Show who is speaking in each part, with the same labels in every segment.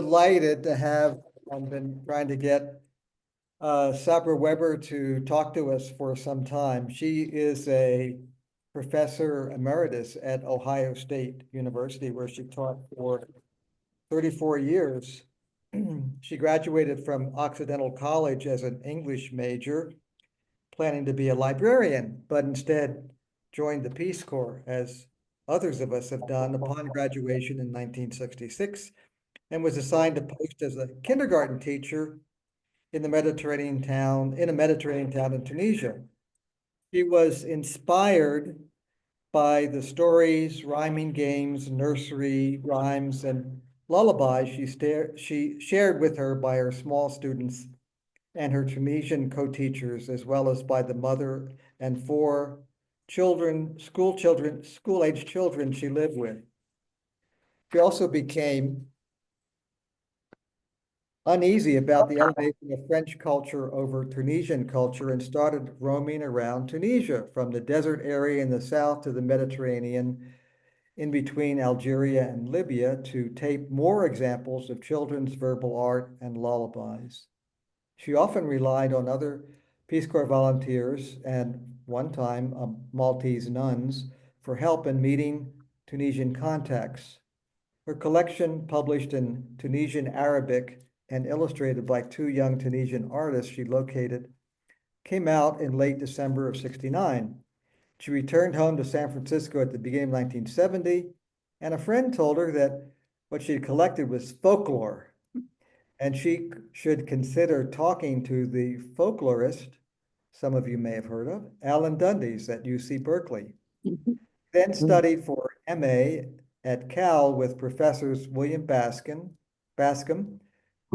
Speaker 1: delighted to have, I've been trying to get Sabra Weber to talk to us for some time. She is a professor emeritus at Ohio State University, where she taught for 34 years. She graduated from Occidental College as an English major, planning to be a librarian, but instead joined the Peace Corps, as others of us have done, upon graduation in 1966, and was assigned a post as a kindergarten teacher in a Mediterranean town in Tunisia. She was inspired by the stories, rhyming games, nursery rhymes, and lullabies she shared with her by her small students and her Tunisian co-teachers, as well as by the mother and four school-age children she lived with. She also became uneasy about the elevation of French culture over Tunisian culture and started roaming around Tunisia, from the desert area in the south to the Mediterranean in between Algeria and Libya, to tape more examples of children's verbal art and lullabies. She often relied on other Peace Corps volunteers and one time Maltese nuns for help in meeting Tunisian contacts. Her collection, published in Tunisian Arabic and illustrated by two young Tunisian artists she located, came out in late December of '69. She returned home to San Francisco at the beginning of 1970, and a friend told her that what she had collected was folklore, and she should consider talking to the folklorist, some of you may have heard of, Alan Dundes at UC Berkeley. Then studied for MA at Cal with professors William Bascom,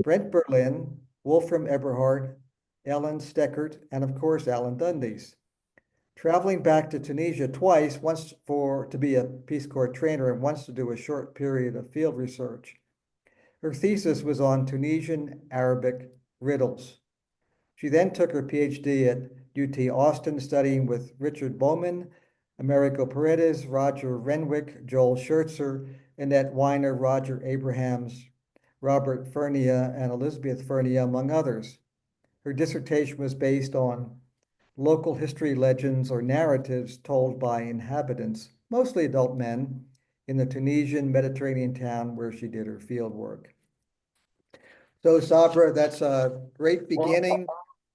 Speaker 1: Brent Berlin, Wolfram Eberhard, Ellen Steckert, and of course, Alan Dundes. Traveling back to Tunisia twice, once to be a Peace Corps trainer and once to do a short period of field research. Her thesis was on Tunisian Arabic riddles. She then took her PhD at UT Austin, studying with Richard Bowman, Americo Paredes, Roger Renwick, Joel Schertzer, Annette Weiner, Roger Abrahams, Robert Fernia, and Elizabeth Fernia, among others. Her dissertation was based on local history legends or narratives told by inhabitants, mostly adult men, in the Tunisian Mediterranean town where she did her field work. So Sabra, that's a great beginning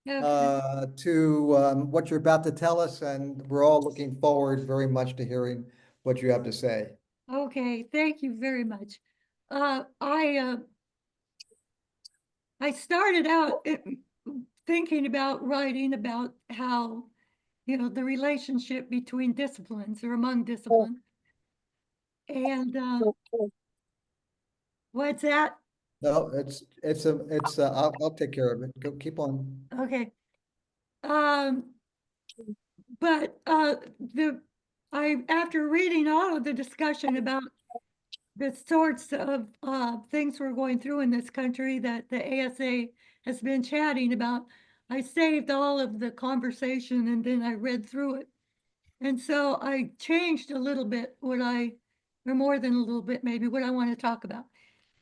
Speaker 1: to what you're about to tell us, and we're all looking forward very much to hearing what you have to say.
Speaker 2: Okay, thank you very much. I started out thinking about writing about how, the relationship between disciplines or among disciplines. And what's that?
Speaker 1: No, I'll take care of it. Go, keep on.
Speaker 2: Okay. But after reading all of the discussion about the sorts of things we're going through in this country that the ASA has been chatting about, I saved all of the conversation and then I read through it. And so I changed a little bit or more than a little bit maybe, what I want to talk about.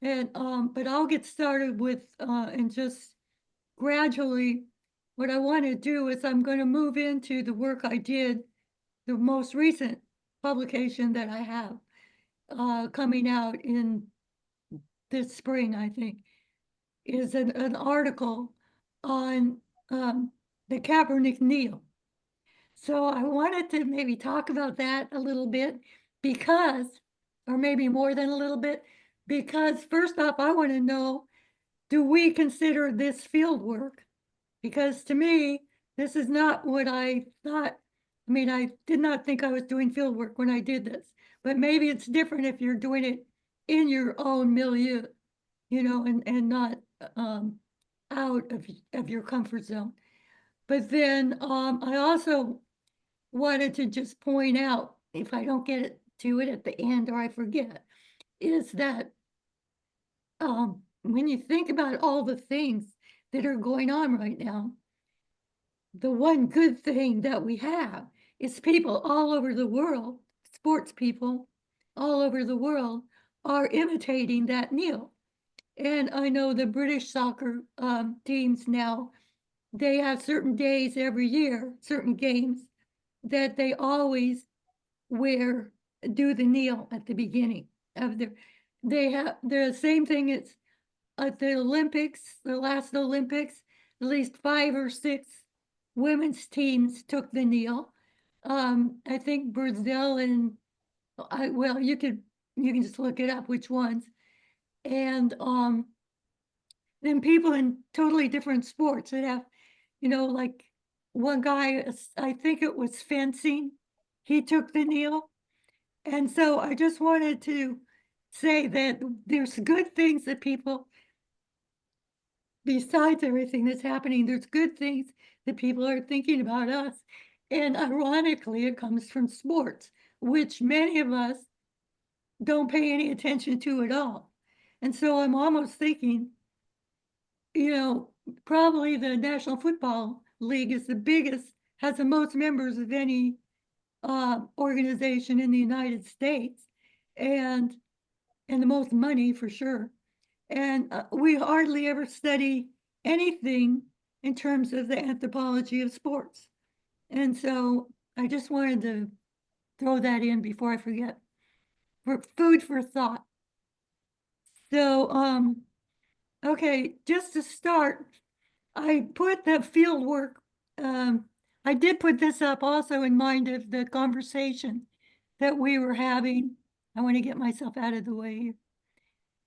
Speaker 2: And but I'll get started with and just gradually what I want to do is I'm going to move into the work I did, the most recent publication that I have coming out in this spring, I think, is an article on the Kaepernick kneel. So I wanted to maybe talk about that a little bit because, or maybe more than a little bit, because first off, I want to know, do we consider this field work? Because to me, this is not what I thought. I mean, I did not think I was doing field work when I did this, but maybe it's different if you're doing it in your own milieu, and not out of your comfort zone. But then I also wanted to just point out, if I don't get to it at the end or I forget, is that when you think about all the things that are going on right now, the one good thing that we have is people all over the world, sports people all over the world, are imitating that kneel. And I know the British soccer teams now, they have certain days every year, certain games, that they always do the kneel at the beginning of they have the same thing as at the Olympics, the last Olympics, at least 5 or 6 women's teams took the kneel. I think Brazil and well, you can just look it up which ones. And then people in totally different sports that have, like one guy, I think it was fencing, he took the kneel. And so I just wanted to say that there's good things that people, besides everything that's happening, there's good things that people are thinking about us. And ironically, it comes from sports, which many of us don't pay any attention to at all. And so I'm almost thinking, probably the National Football League is the biggest, has the most members of any organization in the United States, and the most money for sure. And we hardly ever study anything in terms of the anthropology of sports. And so I just wanted to throw that in before I forget, for food for thought. So, okay, just to start, I put the field work, I did put this up also in mind of the conversation that we were having. I want to get myself out of the way here.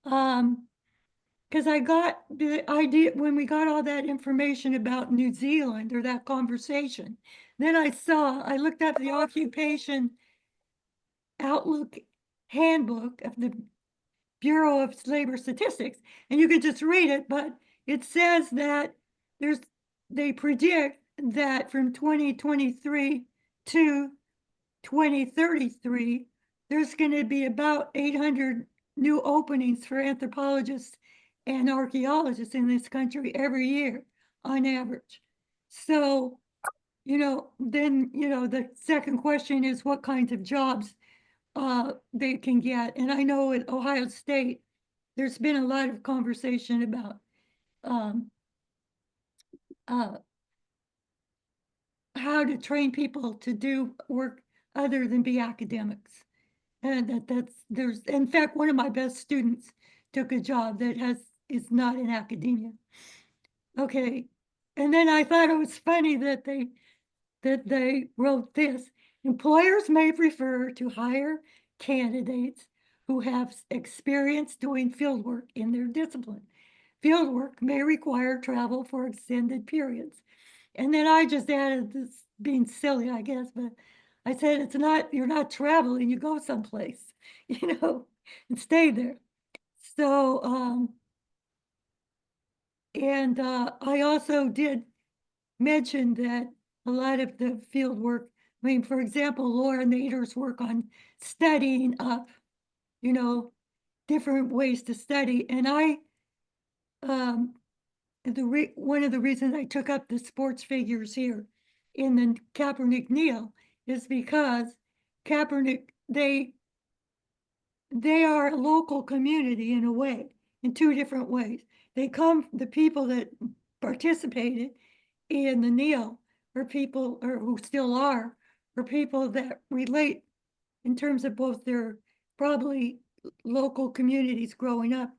Speaker 2: Because I got the idea when we got all that information about New Zealand, or that conversation, then I looked up the occupation outlook handbook of the Bureau of Labor Statistics, and you could just read it, but it says that they predict that from 2023 to 2033, there's going to be about 800 new openings for anthropologists and archaeologists in this country every year on average. So, then, the second question is what kinds of jobs they can get. And I know at Ohio State, there's been a lot of conversation about um, uh, how to train people to do work other than be academics. And there's, in fact, one of my best students took a job that is not in academia. Okay. And then I thought it was funny that they wrote this. Employers may prefer to hire candidates who have experience doing fieldwork in their discipline. Fieldwork may require travel for extended periods. And then I just added this, being silly, I guess, but I said, you're not traveling, you go someplace, and stay there. So, and I also did mention that a lot of the field work, I mean, for example, Laura Nader's work on studying up, different ways to study. And one of the reasons I took up the sports figures here in the Kaepernick Neill is because Kaepernick, they are a local community in a way, in 2 different ways. The people that participated in the Neill are people, or who still are people that relate in terms of both their probably local communities growing up,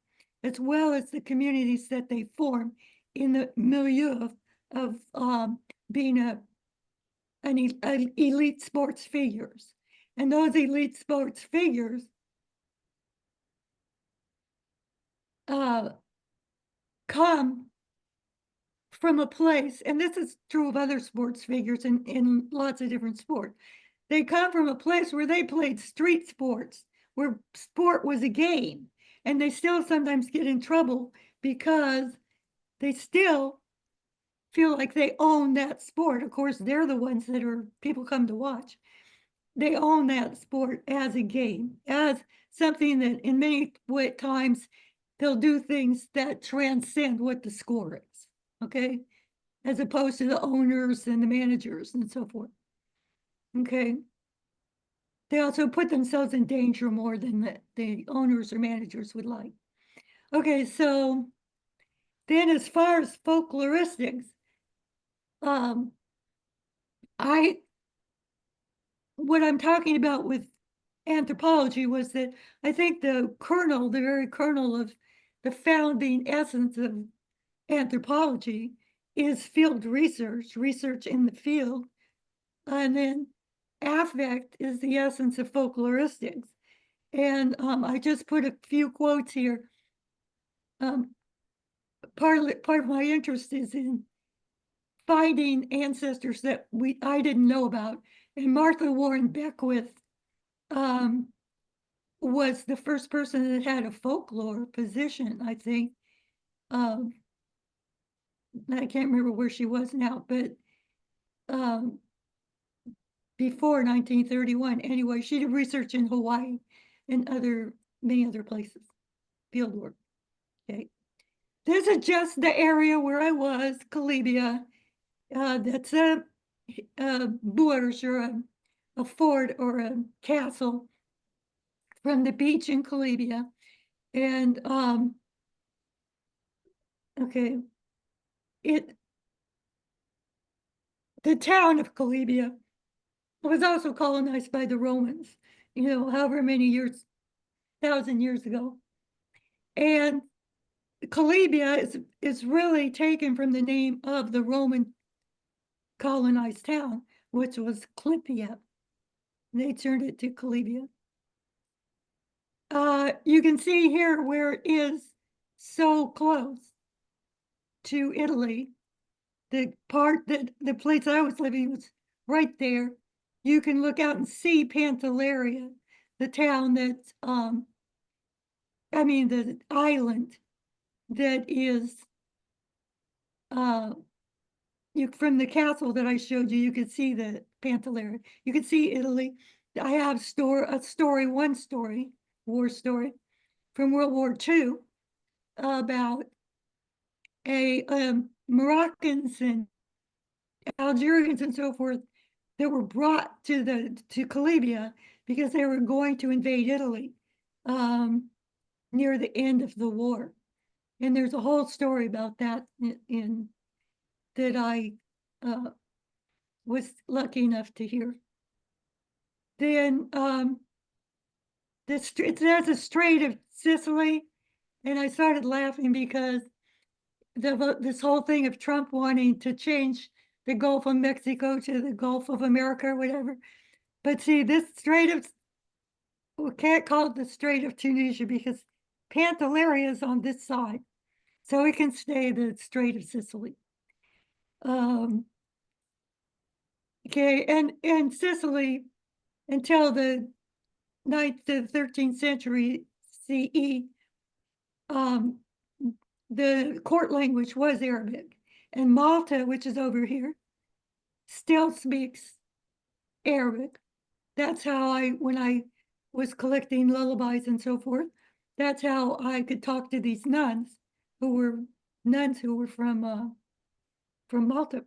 Speaker 2: as well as the communities that they form in the milieu of being an elite sports figures. And those elite sports figures come from a place, and this is true of other sports figures in lots of different sports. They come from a place where they played street sports, where sport was a game, and they still sometimes get in trouble because they still feel like they own that sport. Of course, they're the ones that people come to watch. They own that sport as a game, as something that in many times they'll do things that transcend what the score is, okay? As opposed to the owners and the managers and so forth, okay? They also put themselves in danger more than the owners or managers would like. Okay, so then as far as folkloristics, um, what I'm talking about with anthropology was that I think the very kernel of the founding essence of anthropology is field research, research in the field. And then affect is the essence of folkloristics. And I just put a few quotes here. Part of my interest is in finding ancestors that I didn't know about. And Martha Warren Beckwith was the first person that had a folklore position, I think. I can't remember where she was now, but before 1931. Anyway, she did research in Hawaii and many other places, field work. Okay. This is just the area where I was, Colibia. That's a Boas, or a fort or a castle from the beach in Colibia. And okay, the town of Colibia was also colonized by the Romans, however many years, 1,000 years ago. And Colibia is really taken from the name of the Roman colonized town, which was Clipia. They turned it to Colibia. You can see here where it is so close to Italy. The place I was living was right there. You can look out and see Pantelleria, the town that's, the island that is, from the castle that I showed you, you could see the Pantelleria. You could see Italy. I have one war story from World War II about Moroccans and Algerians and so forth that were brought to Calabria because they were going to invade Italy near the end of the war. And there's a whole story about that that I was lucky enough to hear. Then there's a Strait of Sicily, and I started laughing because this whole thing of Trump wanting to change the Gulf of Mexico to the Gulf of America or whatever. But see, we can't call it the Strait of Tunisia because Pantelleria is on this side. So it can stay the Strait of Sicily. Okay, and Sicily, until the 9th to 13th century CE, the court language was Arabic. And Malta, which is over here, still speaks Arabic. That's how when I was collecting lullabies and so forth, that's how I could talk to these nuns who were from Malta.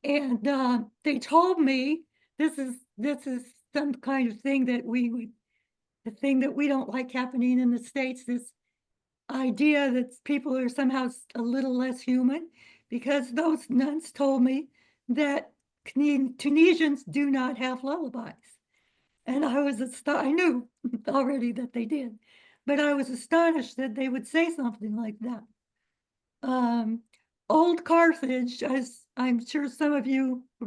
Speaker 2: And they told me this is some kind of thing that the thing that we don't like happening in the States, this idea that people are somehow a little less human, because those nuns told me that Tunisians do not have lullabies. And I knew already that they did, but I was astonished that they would say something like that. Old Carthage, as I'm sure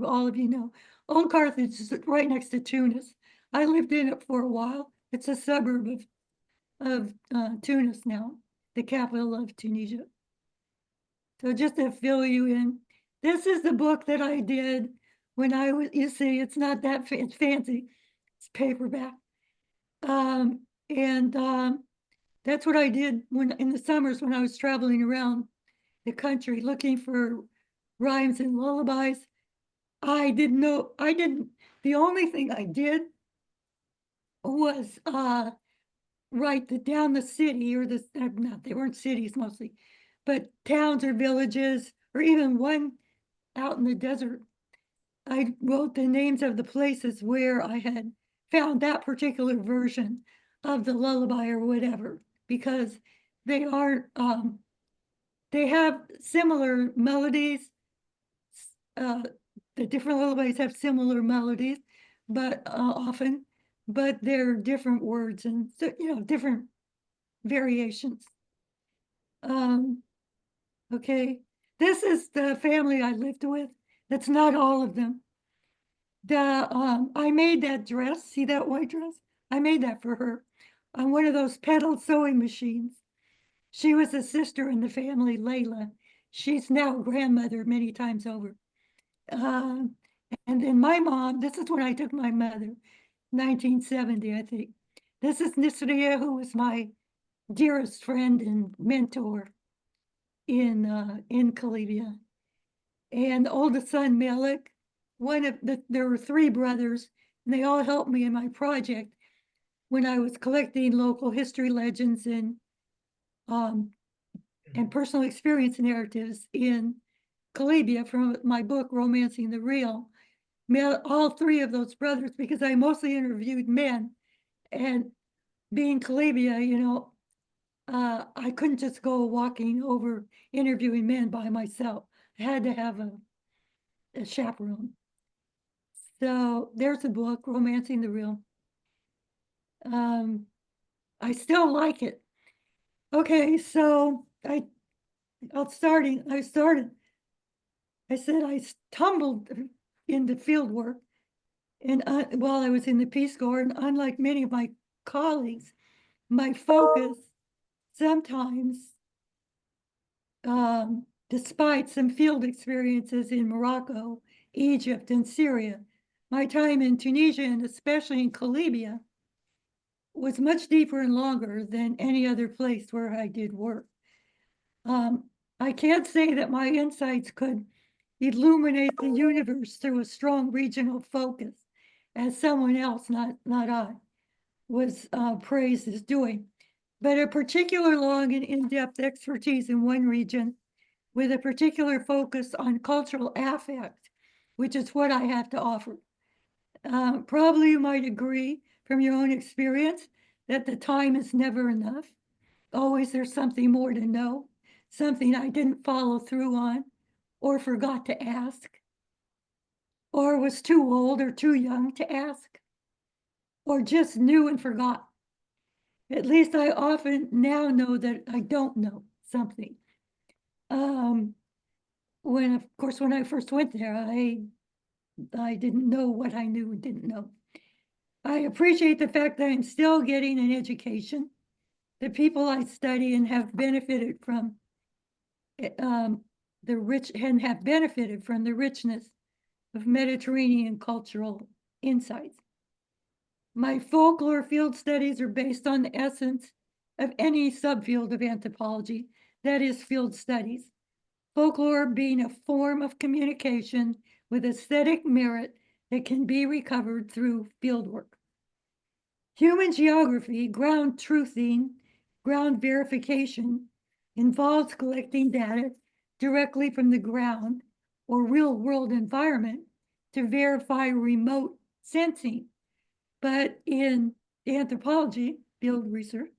Speaker 2: all of you know, Old Carthage is right next to Tunis. I lived in it for a while. It's a suburb of Tunis now, the capital of Tunisia. So just to fill you in, this is the book that I did when I was, you see, it's not that it's fancy, it's paperback. That's what I did in the summers when I was traveling around the country looking for rhymes and lullabies. The only thing I did was write down the city or they weren't cities mostly, but towns or villages, or even one out in the desert. I wrote the names of the places where I had found that particular version of the lullaby or whatever. because they are they have similar melodies. The different lullabies have similar melodies, but often, but they're different words and so, different variations. Okay, this is the family I lived with. That's not all of them. I made that dress. See that white dress? I made that for her on one of those pedal sewing machines. She was a sister in the family, Layla. She's now grandmother many times over. And then my mom, this is when I took my mother, 1970, I think. This is Nisria, who was my dearest friend and mentor in Columbia. And the oldest son, Malik, there were three brothers, and they all helped me in my project when I was collecting local history legends and personal experience narratives in Columbia from my book, Romancing the Real. All three of those brothers, because I mostly interviewed men, and being Columbia, I couldn't just go walking over interviewing men by myself. I had to have a chaperone. So there's a book, Romancing the Real. I still like it. Okay, so I said I stumbled into field work and while I was in the Peace Corps, and unlike many of my colleagues, my focus sometimes, despite some field experiences in Morocco, Egypt, and Syria, my time in Tunisia, and especially in Columbia, was much deeper and longer than any other place where I did work. I can't say that my insights could illuminate the universe through a strong regional focus, as someone else, not I, was praised as doing. But a particular long and in-depth expertise in one region with a particular focus on cultural affect, which is what I have to offer. Probably you might agree from your own experience that the time is never enough. Always there's something more to know, something I didn't follow through on or forgot to ask, or was too old or too young to ask, or just knew and forgot. At least I often now know that I don't know something. Of course, when I first went there, I didn't know what I knew and didn't know. I appreciate the fact that I'm still getting an education. The people I study and have benefited from the richness of Mediterranean cultural insights. My folklore field studies are based on the essence of any subfield of anthropology, that is, field studies. Folklore being a form of communication with aesthetic merit that can be recovered through fieldwork. Human geography, ground truthing, ground verification involves collecting data directly from the ground or real world environment to verify remote sensing. But in anthropology, field research,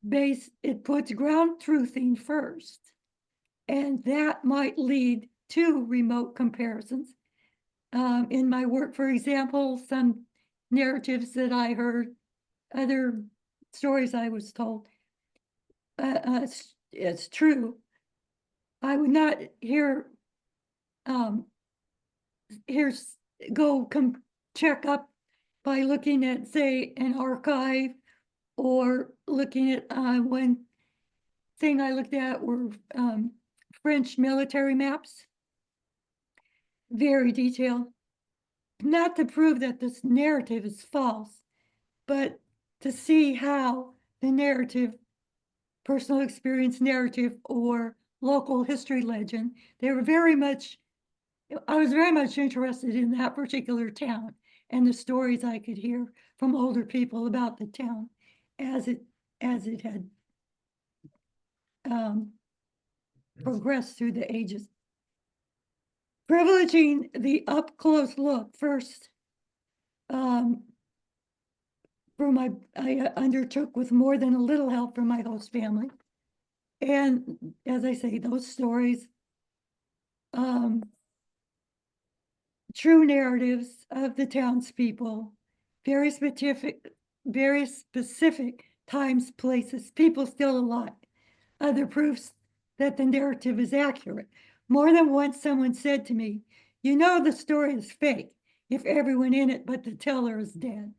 Speaker 2: it puts ground truthing first. And that might lead to remote comparisons. In my work, for example, some narratives that I heard, other stories I was told, it's true. I would not check up by looking at, say, an archive or looking at one thing I looked at were French military maps, very detailed, not to prove that this narrative is false, but to see how the narrative, personal experience narrative or local history legend, I was very much interested in that particular town and the stories I could hear from older people about the town as it had progressed through the ages. Privileging the up close look first I undertook with more than a little help from my host family. And as I say, those stories, true narratives of the townspeople, very specific times, places, people still alive, other proofs that the narrative is accurate. More than once, someone said to me, "You know the story is fake if everyone in it but the teller is dead."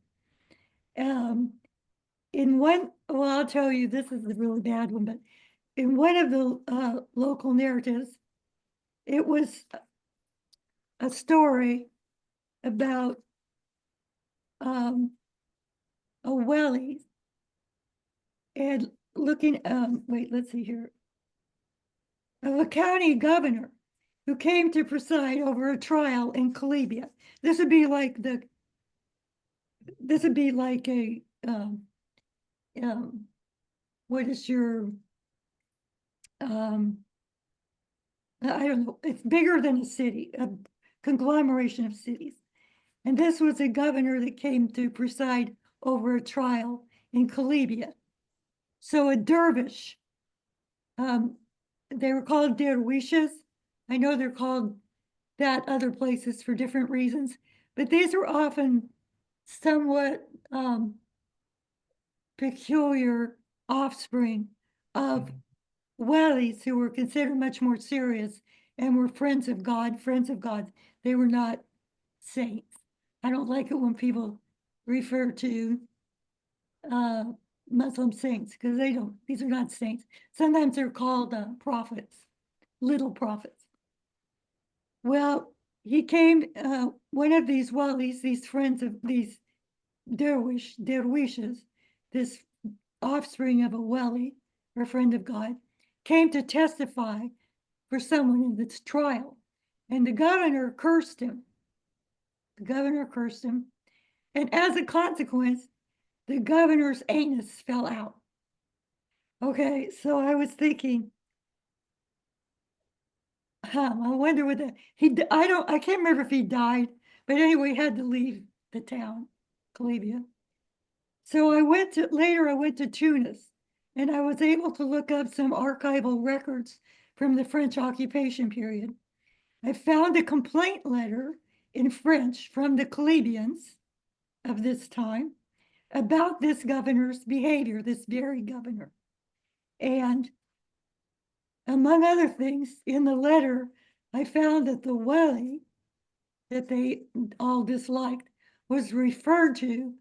Speaker 2: In one, well, I'll tell you, this is a really bad one, but in one of the local narratives, it was a story about a wellie and looking, wait, let's see here, of a county governor who came to preside over a trial in Calabria. This would be like a, what is your, I don't know, it's bigger than a city, a conglomeration of cities. And this was a governor that came to preside over a trial in Calabria. So a dervish, they were called derwishes. I know they're called that other places for different reasons, but these are often somewhat peculiar offspring of wellies who were considered much more serious and were friends of God. They were not saints. I don't like it when people refer to Muslim saints because they don't, these are not saints. Sometimes they're called prophets, little prophets. Well, he came, one of these walis, these friends of these derwishes, this offspring of a wali or friend of God, came to testify for someone in this trial. And the governor cursed him. And as a consequence, the governor's anus fell out. Okay, so I was thinking, I wonder what I can't remember if he died, but anyway, he had to leave the town, Calabria. So later I went to Tunis, and I was able to look up some archival records from the French occupation period. I found a complaint letter in French from the Calabrians of this time about this governor's behavior, this very governor. And among other things, in the letter, I found that the wali that they all disliked was referred to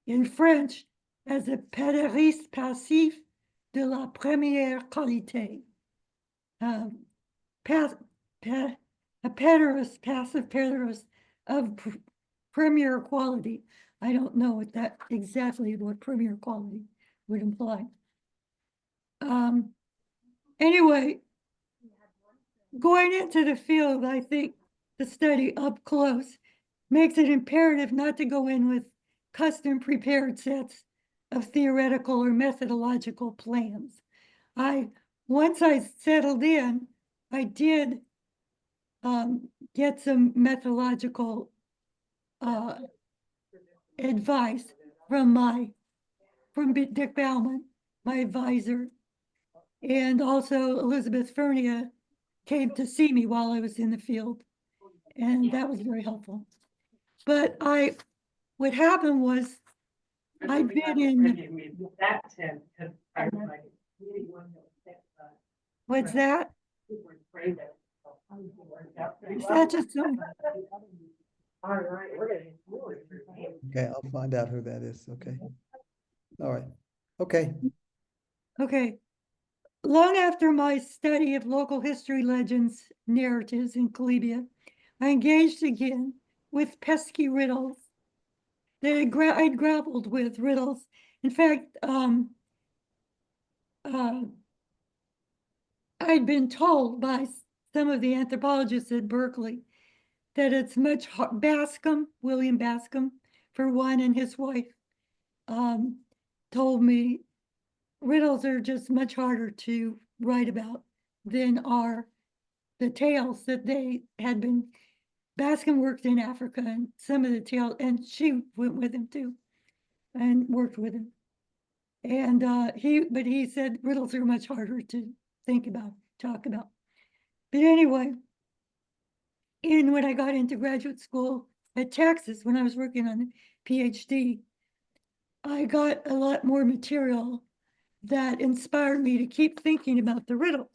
Speaker 2: in French as a pédériste passif de la première qualité. A passive pederast of premier quality. I don't know what premier quality would imply. Anyway, going into the field, I think the study up close makes it imperative not to go in with custom prepared sets of theoretical or methodological plans. Once I settled in, I did get some methodological advice from Dick Bauman, my advisor, and also Elizabeth Fernia came to see me while I was in the field, and that was very helpful. But what happened was I'd been in. What's that? Is that just so?
Speaker 1: Okay, I'll find out who that is. Okay. All right. Okay.
Speaker 2: Okay. Long after my study of local history legends, narratives in Calabria, I engaged again with pesky riddles that I'd grappled with riddles. In fact, I'd been told by some of the anthropologists at Berkeley that it's much William Bascom, for one, and his wife, told me riddles are just much harder to write about than are the tales that they had been. Bascom worked in Africa, and some of the tales, and she went with him too. and worked with him. And but he said riddles are much harder to think about, talk about. But anyway, when I got into graduate school at Texas, when I was working on a PhD, I got a lot more material that inspired me to keep thinking about the riddles.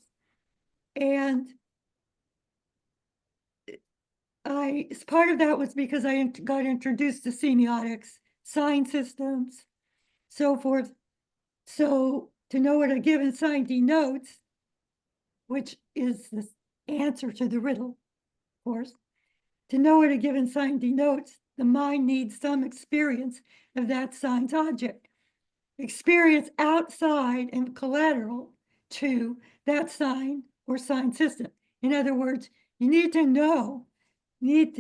Speaker 2: And part of that was because I got introduced to semiotics, sign systems, so forth. So to know what a given sign denotes, which is the answer to the riddle, of course, to know what a given sign denotes, the mind needs some experience of that sign's object. Experience outside and collateral to that sign or sign system. In other words, you need to know, you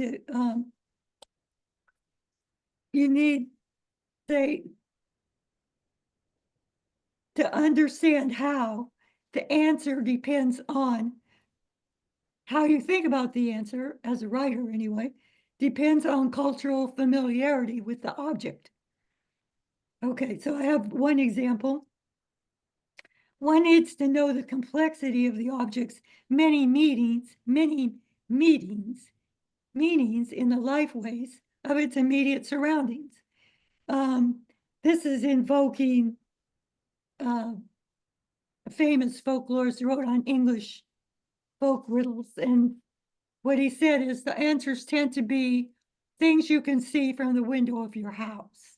Speaker 2: need, say, to understand how the answer depends on how you think about the answer, as a writer anyway, depends on cultural familiarity with the object. Okay, so I have one example. One needs to know the complexity of the object's many meanings in the life ways of its immediate surroundings. This is invoking a famous folklorist who wrote on English folk riddles. And what he said is the answers tend to be things you can see from the window of your house.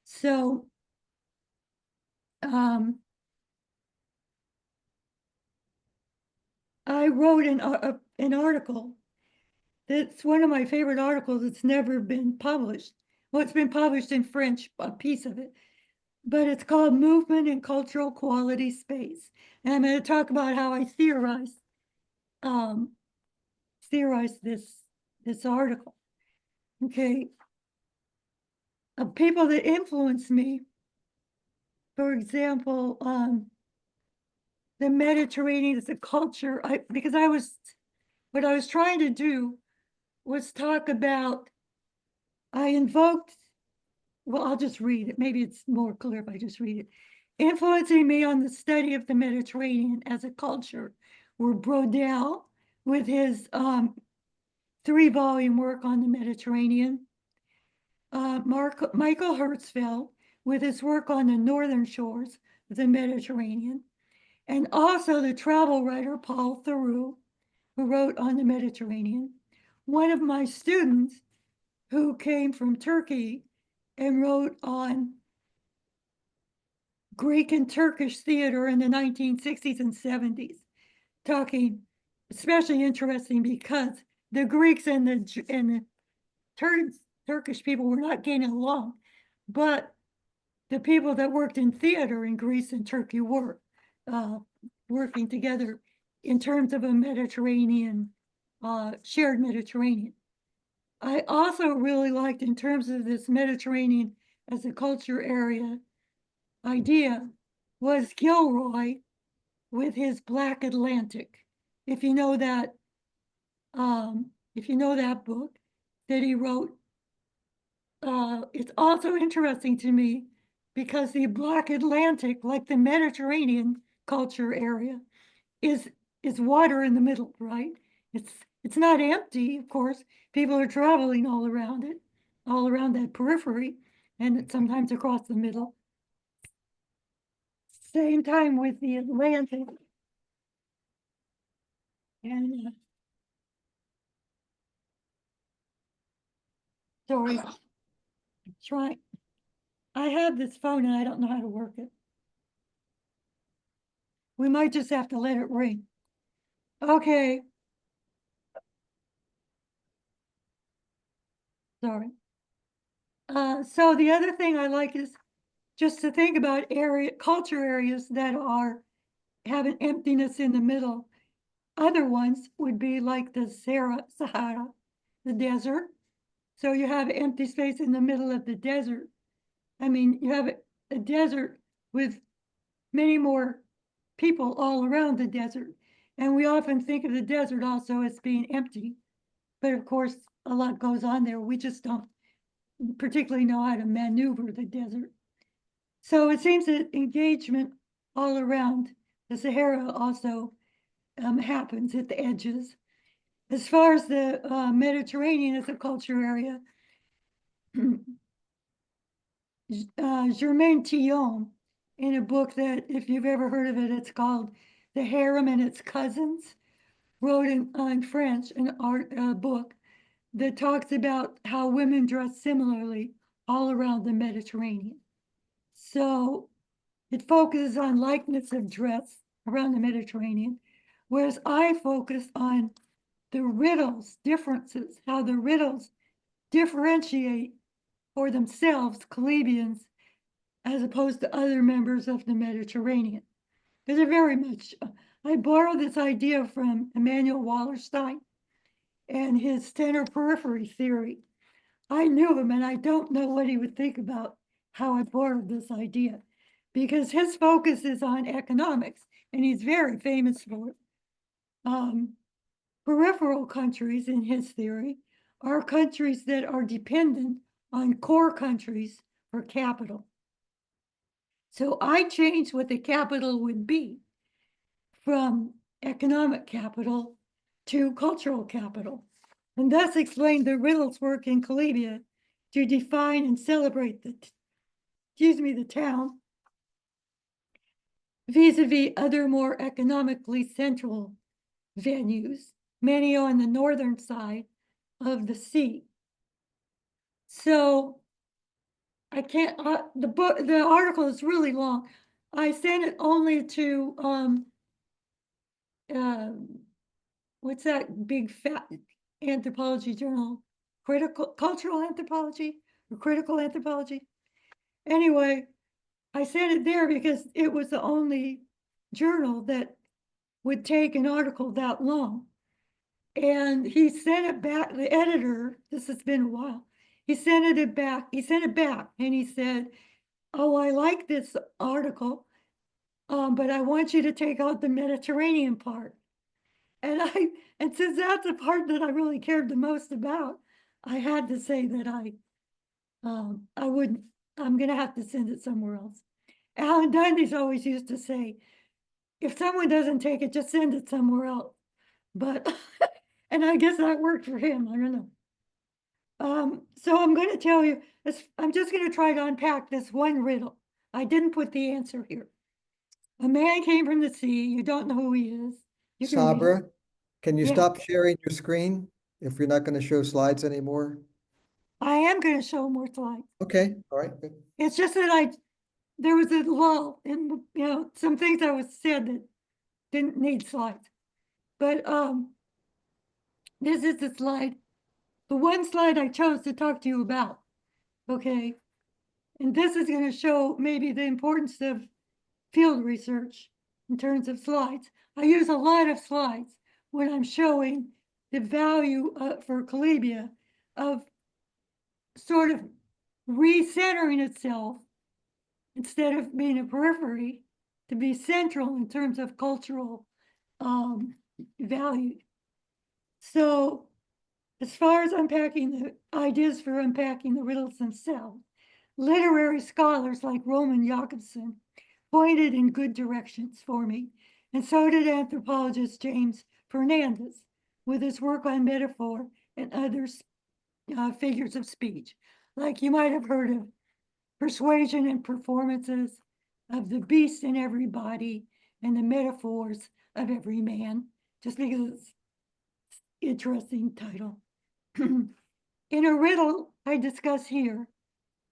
Speaker 2: So I wrote an article that's one of my favorite articles. It's never been published. Well, it's been published in French, a piece of it, but it's called Movement in Cultural Quality Space. And I'm going to talk about how I theorized this article. Okay. People that influenced me, for example, the Mediterranean as a culture, what I was trying to do was talk about, I'll just read it. Maybe it's more clear if I just read it. Influencing me on the study of the Mediterranean as a culture were Brodel with his 3-volume work on the Mediterranean, Michael Hertzfeld with his work on the northern shores of the Mediterranean, and also the travel writer Paul Theroux, who wrote on the Mediterranean. One of my students who came from Turkey and wrote on Greek and Turkish theater in the 1960s and 70s, talking especially interesting because the Greeks and the Turkish people were not getting along, but the people that worked in theater in Greece and Turkey were working together in terms of a Mediterranean, shared Mediterranean. I also really liked, in terms of this Mediterranean as a culture area idea, was Gilroy with his Black Atlantic. If you know that book that he wrote, it's also interesting to me because the Black Atlantic, like the Mediterranean culture area, is water in the middle, right? It's not empty, of course. People are traveling all around it, all around that periphery, and sometimes across the middle. Same time with the Atlantic. And sorry, trying. I have this phone and I don't know how to work it. We might just have to let it ring. Okay. Sorry. So the other thing I like is just to think about culture areas that have an emptiness in the middle. Other ones would be like the Sahara, the desert. So you have empty space in the middle of the desert. I mean, you have a desert with many more people all around the desert. And we often think of the desert also as being empty. But of course, a lot goes on there. We just don't particularly know how to maneuver the desert. So it seems that engagement all around the Sahara also happens at the edges. As far as the Mediterranean as a culture area, Germain Tillon, in a book that, if you've ever heard of it, it's called The Harem and Its Cousins, wrote in French an art book that talks about how women dress similarly all around the Mediterranean. So it focuses on likeness of dress around the Mediterranean, whereas I focus on the riddles, differences, how the riddles differentiate for themselves Calabrians as opposed to other members of the Mediterranean. Because they're very much, I borrowed this idea from Emanuel Wallerstein and his center periphery theory. I knew him and I don't know what he would think about how I borrowed this idea, because his focus is on economics and he's very famous for it. Peripheral countries, in his theory, are countries that are dependent on core countries for capital. So I changed what the capital would be from economic capital to cultural capital, and thus explained the riddles work in Calabria to define and celebrate the town vis-a-vis other more economically central venues, many on the northern side of the sea. So I can't, the article is really long. I sent it only to, what's that big fat anthropology journal? Cultural anthropology or critical anthropology? Anyway, I sent it there because it was the only journal that would take an article that long. And he sent it back, the editor, this has been a while, he sent it back and he said, oh, I like this article, but I want you to take out the Mediterranean part. And since that's the part that I really cared the most about, I had to say that I'm gonna have to send it somewhere else. Alan Dundee's always used to say, if someone doesn't take it, just send it somewhere else. But, and I guess that worked for him, I don't know. So I'm gonna tell you, I'm just gonna try to unpack this one riddle. I didn't put the answer here. A man came from the sea, you don't know who he is. You can read.
Speaker 1: Sabra, can you
Speaker 2: Yeah.
Speaker 1: stop sharing your screen if you're not going to show slides anymore?
Speaker 2: I am gonna show more slides.
Speaker 1: Okay, all right, good.
Speaker 2: It's just that there was a lull in, some things that was said that didn't need slides. But this is the slide, the one slide I chose to talk to you about, okay? And this is gonna show maybe the importance of field research in terms of slides. I use a lot of slides when I'm showing the value for Calabria of sort of recentering itself instead of being a periphery to be central in terms of cultural value. So as far as unpacking the ideas for unpacking the riddles themselves, literary scholars like Roman Jakobson pointed in good directions for me, and so did anthropologist James Fernandez with his work on metaphor and other figures of speech. Like you might have heard of persuasion and performances of the beast in every body and the metaphors of every man, just because it's interesting title. In a riddle I discuss here,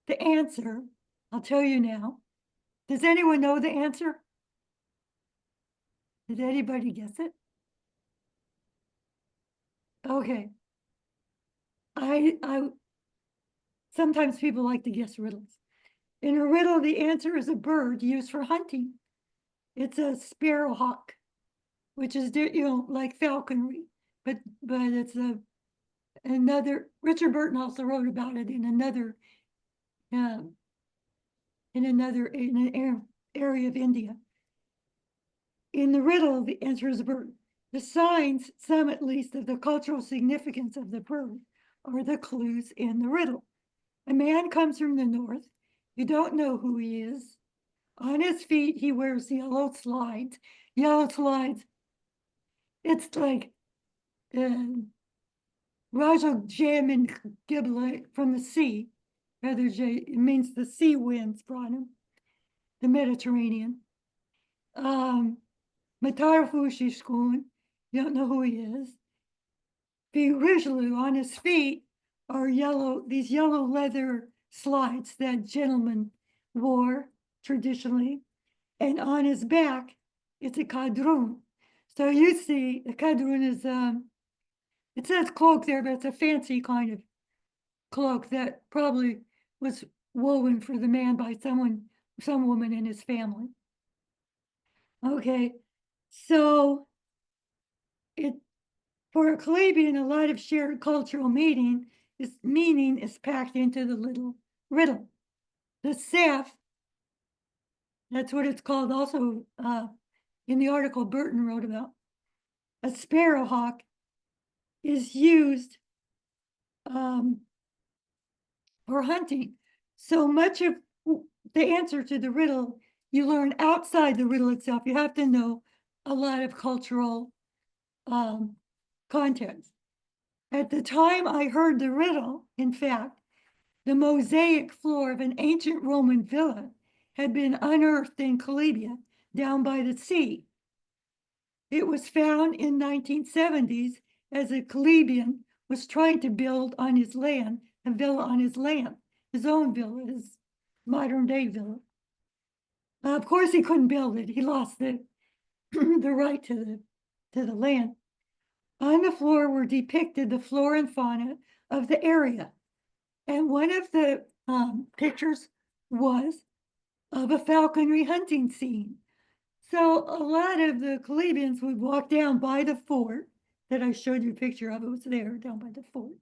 Speaker 2: the answer, I'll tell you now. Does anyone know the answer? Did anybody guess it? Okay. I sometimes people like to guess riddles. In a riddle, the answer is a bird used for hunting. It's a sparrowhawk, which is like falconry, but it's another. Richard Burton also wrote about it in another in an area of India. In the riddle, the answer is a bird. The signs, some at least, of the cultural significance of the bird are the clues in the riddle. A man comes from the north. You don't know who he is. On his feet, he wears yellow slides. Yellow slides. It's like Raja Jam and Giblet from the sea. Rather, it means the sea winds brought him, the Mediterranean. Matar Fushishkun, you don't know who he is. The originally on his feet are these yellow leather slides that gentlemen wore traditionally. And on his back, it's a kadrun. So you see, the kadrun is, it says cloak there, but it's a fancy kind of cloak that probably was woven for the man by some woman in his family. Okay, so for a Calabian, a lot of shared cultural meaning is packed into the little riddle. The saf, that's what it's called also in the article Burton wrote about. A sparrowhawk is used for hunting. So much of the answer to the riddle you learn outside the riddle itself. You have to know a lot of cultural context. At the time I heard the riddle, in fact, the mosaic floor of an ancient Roman villa had been unearthed in Calabria, down by the sea. It was found in 1970s as a Calabian was trying to build on his land, a villa on his land, his own villa, his modern day villa. Of course, he couldn't build it. He lost the right to the land. On the floor were depicted the flora and fauna of the area. And one of the pictures was of a falconry hunting scene. So a lot of the Calabians would walk down by the fort that I showed you a picture of. It was there down by the fort.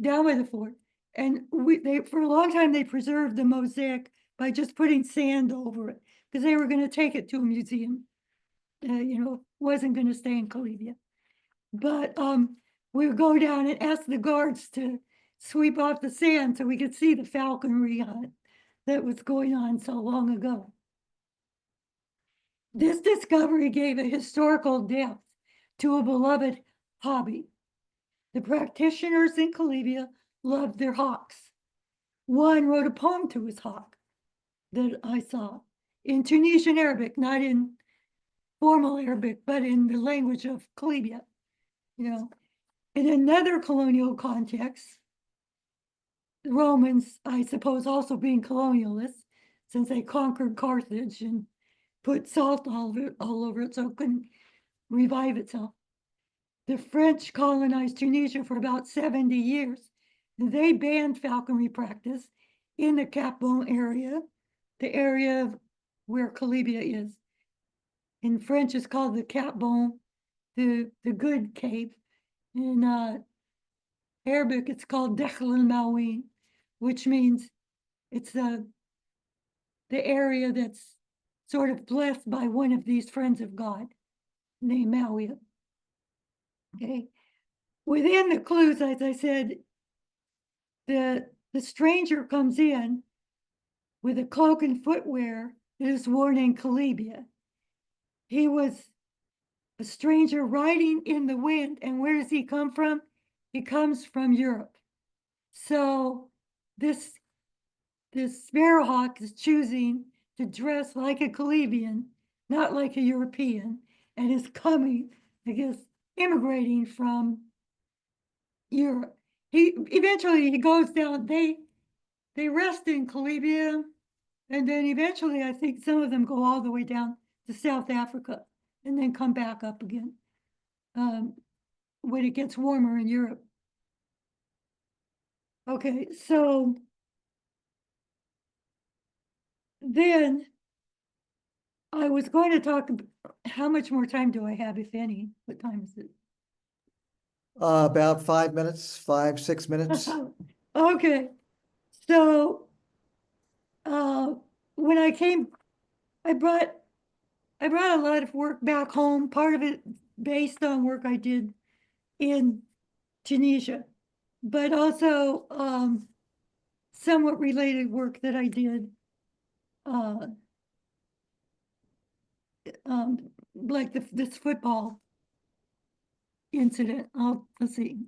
Speaker 2: Down by the fort. And for a long time, they preserved the mosaic by just putting sand over it because they were going to take it to a museum. Wasn't going to stay in Calabria. But we would go down and ask the guards to sweep off the sand so we could see the falconry hunt that was going on so long ago. This discovery gave a historical depth to a beloved hobby. The practitioners in Calabria loved their hawks. One wrote a poem to his hawk that I saw in Tunisian Arabic, not in formal Arabic, but in the language of Calabria. In another colonial context, the Romans, I suppose, also being colonialists, since they conquered Carthage and put salt all over it so it couldn't revive itself. The French colonized Tunisia for about 70 years. They banned falconry practice in the Cap Bon area, the area where Calabria is. In French, it's called the Cap Bon, the good cave. In Arabic, it's called Dekhl al-Mawin, which means it's the area that's sort of blessed by one of these friends of God named Mawiya. Okay. Within the clues, as I said, the stranger comes in with a cloak and footwear that is worn in Calabria. He was a stranger riding in the wind, and where does he come from? He comes from Europe. So this sparrowhawk is choosing to dress like a Calabian, not like a European, and is coming, I guess, immigrating from Europe. He eventually goes down. They rest in Calabria, and then eventually I think some of them go all the way down to South Africa and then come back up again when it gets warmer in Europe. Okay, so then I was going to talk about how much more time do I have, if any? What time is it?
Speaker 1: About 5 minutes, 6 minutes.
Speaker 2: Okay, so when I came, I brought a lot of work back home, part of it based on work I did in Tunisia, but also somewhat related work that I did, like this football incident. Let's see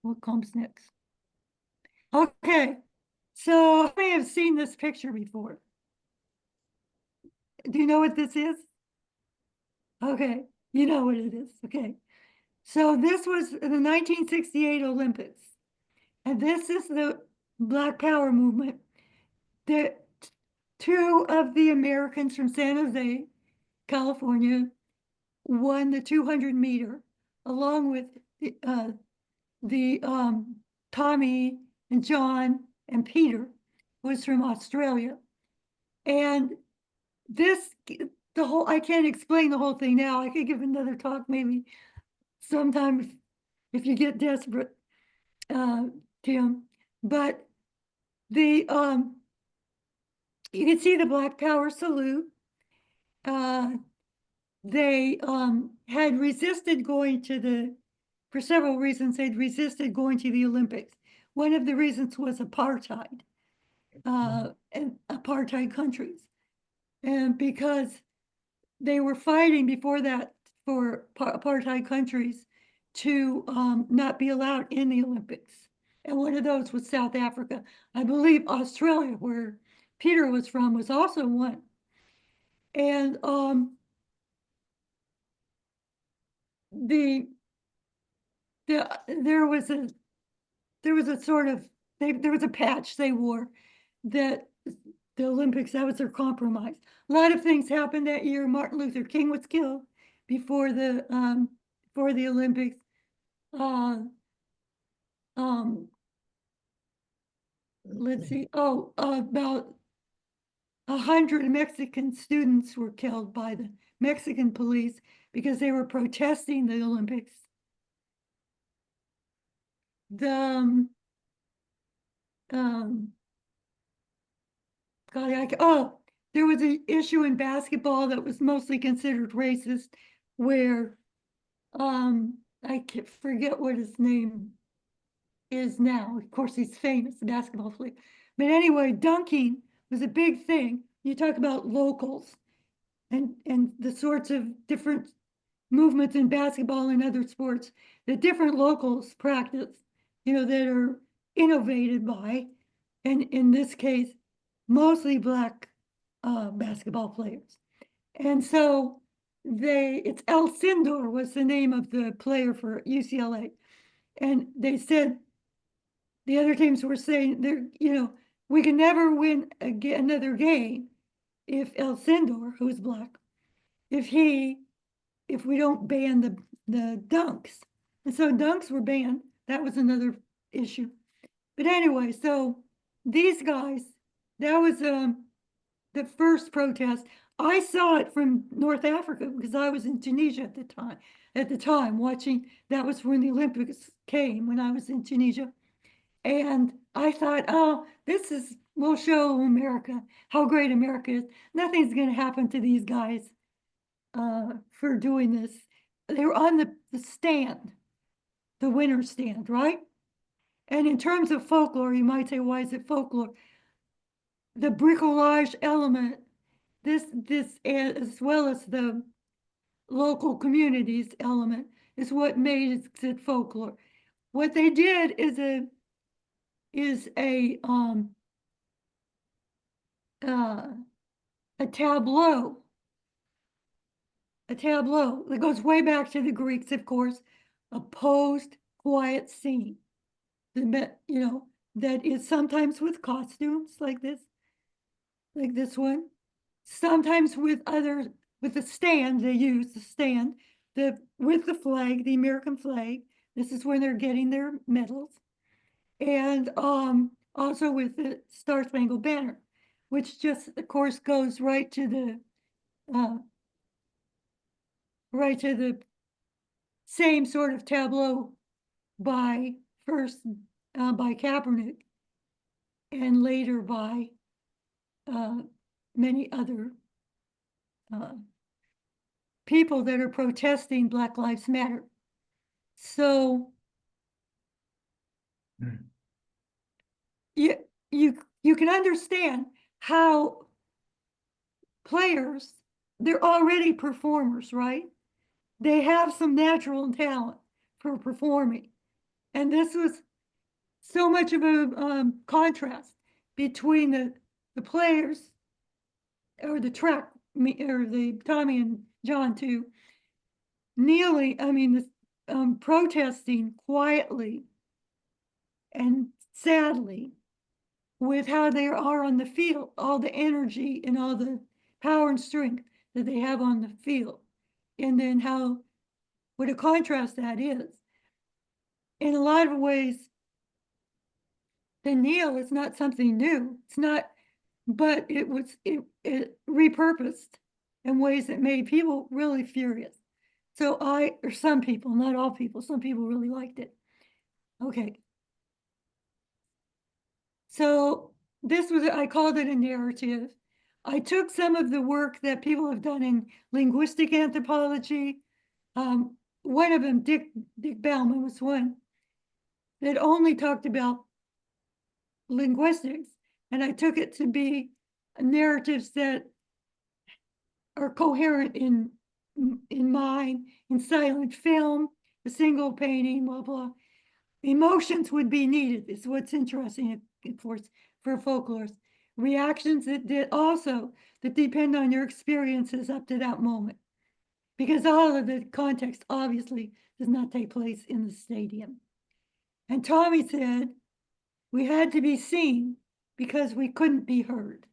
Speaker 2: what comes next. Okay, so I may have seen this picture before. Do you know what this is? Okay, you know what it is. Okay, so this was the 1968 Olympics, and this is the Black Power movement. Two of the Americans from San Jose, California, won the 200-meter, along with Tommy and John and Peter was from Australia. And I can't explain the whole thing now. I could give another talk maybe sometime if you get desperate, Tim. But you can see the Black Power salute. They had resisted going to for several reasons, they'd resisted going to the Olympics. One of the reasons was apartheid, and apartheid countries. And because they were fighting before that for apartheid countries to not be allowed in the Olympics. And one of those was South Africa. I believe Australia, where Peter was from, was also one. And there was a sort of there was a patch they wore that the Olympics, that was their compromise. A lot of things happened that year. Martin Luther King was killed before the Olympics. Let's see. Oh, about 100 Mexican students were killed by the Mexican police because they were protesting the Olympics. The there was an issue in basketball that was mostly considered racist, where I can't forget what his name is now. Of course, he's famous, the basketball player. But anyway, dunking was a big thing. You talk about locals and the sorts of different movements in basketball and other sports that different locals practice, that are innovated by, and in this case, mostly Black basketball players. And so it's Alcindor was the name of the player for UCLA. And they said, the other teams were saying, we can never win another game if Alcindor, who is Black, if we don't ban the dunks. And so dunks were banned. That was another issue. But anyway, so these guys, that was the first protest. I saw it from North Africa because I was in Tunisia at the time watching. That was when the Olympics came, when I was in Tunisia. And I thought, oh, we'll show America how great America is. Nothing's going to happen to these guys for doing this. They were on the stand, the winner's stand, right? And in terms of folklore, you might say, why is it folklore? The bricolage element, this as well as the local communities element, is what made it folklore. What they did is a tableau. A tableau that goes way back to the Greeks, of course, a posed, quiet scene. That is sometimes with costumes like this one, sometimes with the stand. They use the stand with the flag, the American flag. This is when they're getting their medals, and also with the Star Spangled Banner, which just, of course, goes right to the same sort of tableau by Kaepernick, and later by many other people that are protesting Black Lives Matter. So you you can understand how players, they're already performers, right? They have some natural talent for performing. And this was so much of a contrast between the players, or the track, or the Tommy and John too, kneeling, I mean, this, protesting quietly and sadly with how they are on the field, all the energy and all the power and strength that they have on the field. And then how, what a contrast that is. In a lot of ways, the kneel is not something new. It's not, but it repurposed in ways that made people really furious. So or some people, not all people, some people really liked it. Okay. So this was, I called it a narrative. I took some of the work that people have done in linguistic anthropology. One of them, Dick Bauman, was one that only talked about linguistics, and I took it to be narratives that are coherent in mind, in silent film, a single painting, blah blah. Emotions would be needed. Is what's interesting for folklorists. Reactions that also that depend on your experiences up to that moment, because all of the context obviously does not take place in the stadium. And Tommy said we had to be seen because we couldn't be heard.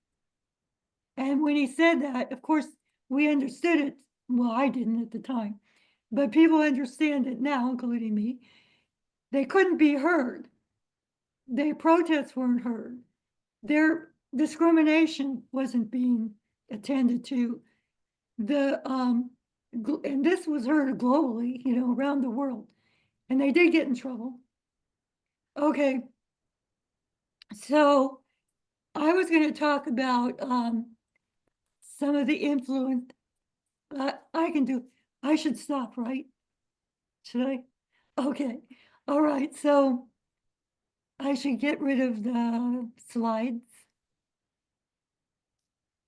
Speaker 2: And when he said that, of course, we understood it. Well, I didn't at the time, but people understand it now, including me. They couldn't be heard. Their protests weren't heard. Their discrimination wasn't being attended to. And this was heard globally, around the world. And they did get in trouble. Okay, so I was going to talk about some of the influence. I should stop, right? Should I? Okay. All right. So I should get rid of the slides.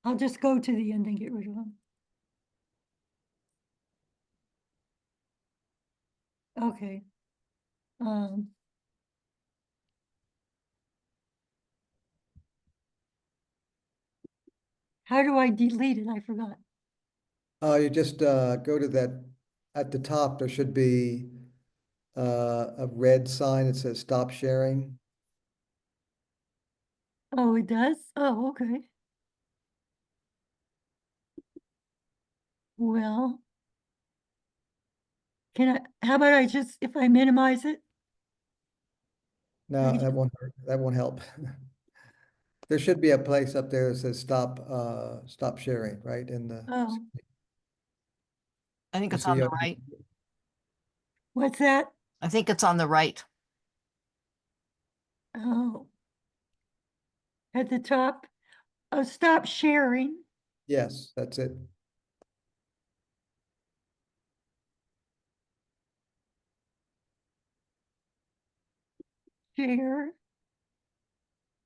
Speaker 2: I'll just go to the end and get rid of them. Okay. Um, how do I delete it? I forgot.
Speaker 1: You just go to that, at the top, there should be a red sign that says stop sharing.
Speaker 2: Oh, it does? Oh, okay. Well, how about if I minimize it?
Speaker 1: No, that won't hurt. That won't help. There should be a place up there that says stop sharing, right? In the,
Speaker 2: Oh,
Speaker 3: I think
Speaker 1: you
Speaker 3: it's on
Speaker 1: see,
Speaker 3: the right.
Speaker 2: what's that?
Speaker 3: I think it's on the right.
Speaker 2: Oh, at the top. Oh, stop sharing.
Speaker 1: yes, that's it.
Speaker 2: Share.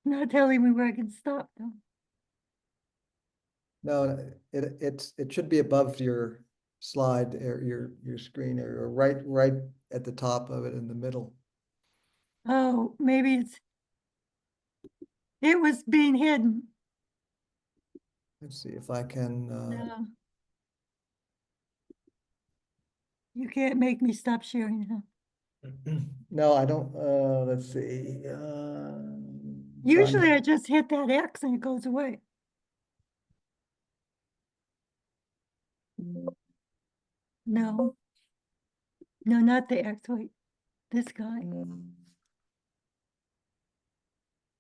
Speaker 2: Not telling me where I can stop them.
Speaker 1: No, it should be above your slide or your screen, or right at the top of it in the middle.
Speaker 2: Oh, maybe it was being hidden.
Speaker 1: Let's see if I can
Speaker 2: No, you can't make me stop sharing now.
Speaker 1: no, I don't, let's see.
Speaker 2: Usually I just hit that X and it goes away. No, no, not the X. Wait, this guy.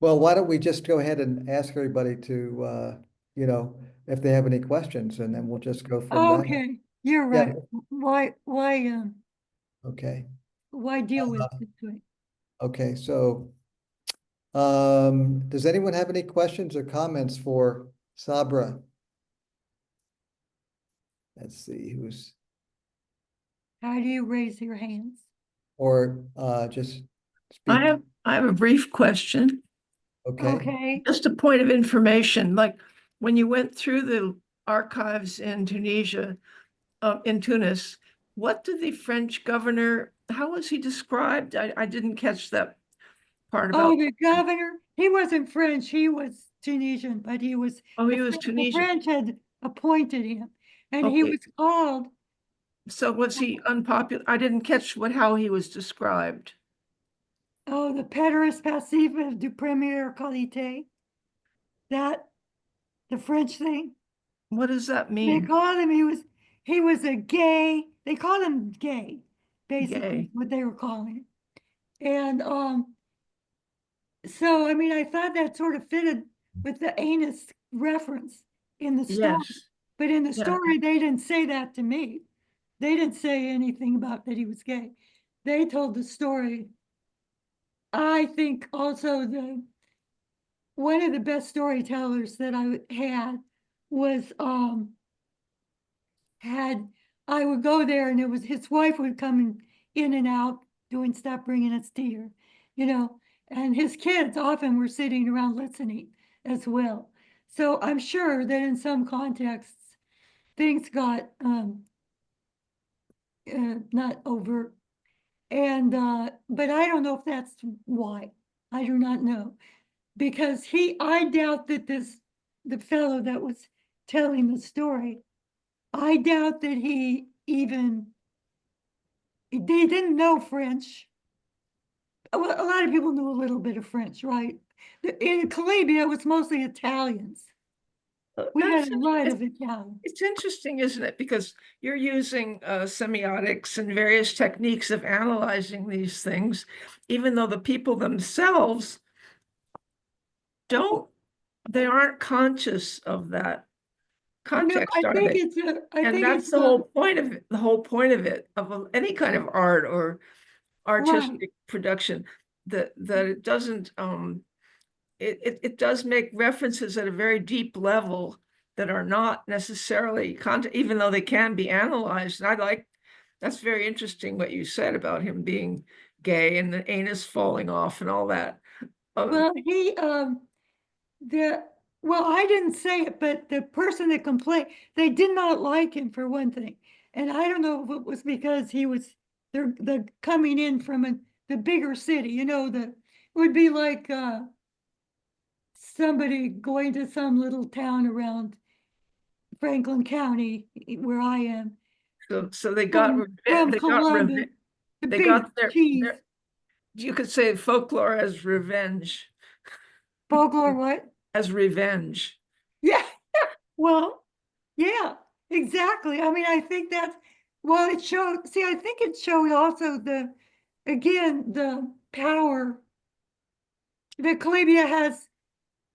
Speaker 1: Well, why don't we just go ahead and ask everybody to, if they have any questions, and then we'll just go from that.
Speaker 2: Okay, you're
Speaker 1: Yeah.
Speaker 2: right.
Speaker 1: Okay,
Speaker 2: Why deal with it this way?
Speaker 1: okay, so does anyone have any questions or comments for Sabra? Let's see who's,
Speaker 2: How do you raise your hands?
Speaker 1: or just speak.
Speaker 4: I have a brief question.
Speaker 1: Okay.
Speaker 2: Okay.
Speaker 4: Just a point of information, like when you went through the archives in Tunisia, in Tunis, what did the French governor, how was he described? I didn't catch that part
Speaker 2: Oh,
Speaker 4: about,
Speaker 2: the governor, he wasn't French, he was Tunisian, but he was,
Speaker 4: oh, he
Speaker 2: the
Speaker 4: was
Speaker 2: the
Speaker 4: Tunisian.
Speaker 2: French had appointed him. And he
Speaker 4: Okay,
Speaker 2: was called,
Speaker 4: so was he unpopular? I didn't catch how he was described.
Speaker 2: oh, the pederast passif du premier qualité. That, the French thing.
Speaker 4: What does that
Speaker 2: They
Speaker 4: mean?
Speaker 2: called him, he was a gay, they called him gay, basically,
Speaker 4: Gay.
Speaker 2: what they were calling it. And so, I mean, I thought that sort of fitted with the anus reference in the story.
Speaker 4: Yes,
Speaker 2: But in the
Speaker 4: yeah.
Speaker 2: story, they didn't say that to me. They didn't say anything about that he was gay. They told the story. I think also one of the best storytellers that I had was I would go there and it was his wife would come in and out doing stuff, bringing us tea, and his kids often were sitting around listening as well. So I'm sure that in some contexts things got not overt, and but I don't know if that's why. I do not know, because I doubt that the fellow that was telling the story, I doubt that they didn't know French. Well, a lot of people knew a little bit of French, right? In Calabria, it was mostly Italians. We had a lot of Italians.
Speaker 4: It's interesting, isn't it? Because you're using semiotics and various techniques of analyzing these things, even though the people themselves they aren't conscious of that
Speaker 2: No,
Speaker 4: context,
Speaker 2: I
Speaker 4: are
Speaker 2: think
Speaker 4: they?
Speaker 2: it's a, I
Speaker 4: And
Speaker 2: think
Speaker 4: that's
Speaker 2: it's
Speaker 4: the
Speaker 2: a,
Speaker 4: whole point of it, of any kind of art or artistic
Speaker 2: right.
Speaker 4: production, that it doesn't it does make references at a very deep level that are not necessarily even though they can be analyzed. And that's very interesting what you said about him being gay and the anus falling off and all that.
Speaker 2: Well, I didn't say it, but the person that complained, they did not like him for one thing. And I don't know if it was because the coming in from the bigger city, it would be like somebody going to some little town around Franklin County, where I am,
Speaker 4: So they
Speaker 2: from Columbus, the
Speaker 4: they
Speaker 2: big
Speaker 4: got
Speaker 2: cheese.
Speaker 4: you could say folklore as revenge.
Speaker 2: Folklore what?
Speaker 4: As revenge.
Speaker 2: Yeah, well, yeah, exactly. I mean, I think it showed, I think it showed also again, the power that Calabria has,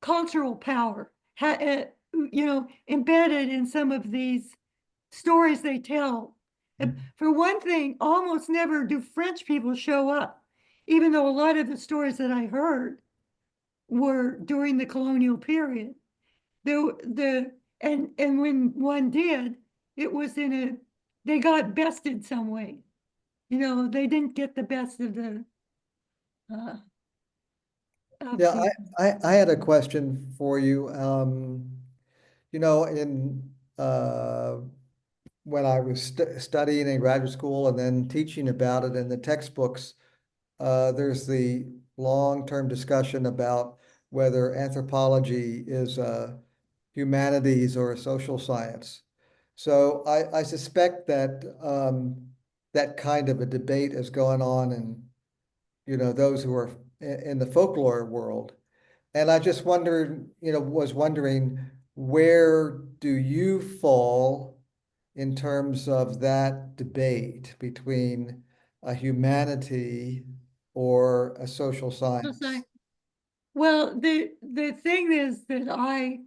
Speaker 2: cultural power, embedded in some of these stories they tell. For one thing, almost never do French people show up, even though a lot of the stories that I heard were during the colonial period. And when one did, it was they got bested some way. They didn't get the best of uh,
Speaker 1: Yeah, I had a question for you. In when I was studying in graduate school and then teaching about it in the textbooks, there's the long-term discussion about whether anthropology is a humanities or a social science. So I suspect that that kind of a debate is going on in, those who are in the folklore world. And I just was wondering, where do you fall in terms of that debate between a humanity or a social science?
Speaker 2: well, the thing is that I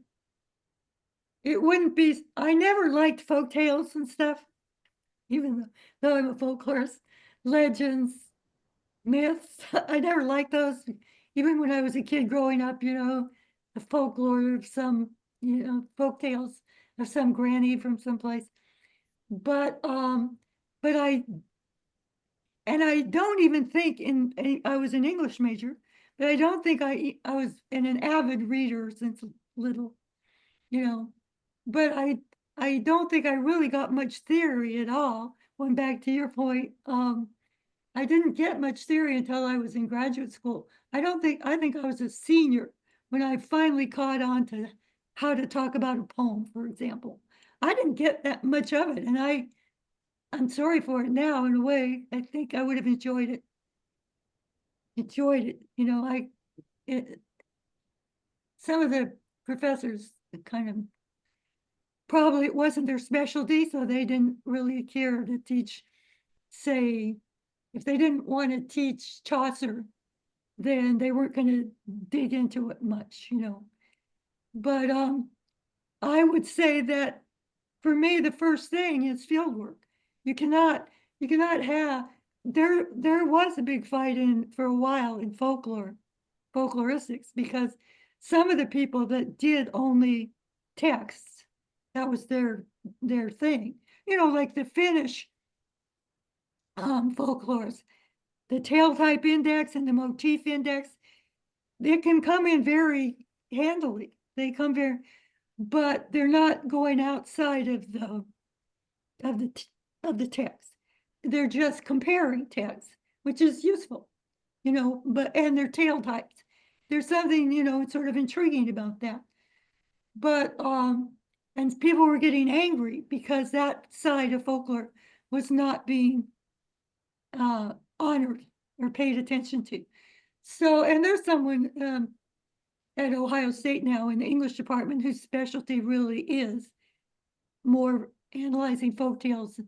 Speaker 2: never liked folk tales and stuff, even though I'm a folklorist, legends, myths. I never liked those. Even when I was a kid growing up, the folklore of some, folk tales of some granny from someplace. But but I don't even think I was an English major, And I don't think I was an avid reader since little, but I don't think I really got much theory at all. Going back to your point, I didn't get much theory until I was in graduate school. I think I was a senior when I finally caught on to how to talk about a poem, for example. I didn't get that much of it, and I'm sorry for it now in a way. I think I would have enjoyed it. Some of the professors kind of probably it wasn't their specialty, so they didn't really care to teach, say, if they didn't want to teach Chaucer, then they weren't going to dig into it much, But I would say that for me, the first thing is field work. You cannot have there was a big fight for a while in folkloristics, because some of the people that did only texts, that was their thing. Like the Finnish folklores, the tail type index and the motif index, they can come in very handily. But they're not going outside of the text. They're just comparing texts, which is useful, and they're tail types. There's something, sort of intriguing about that. But and people were getting angry because that side of folklore was not being honored or paid attention to. So, and there's someone at Ohio State now in the English department whose specialty really is more analyzing folktales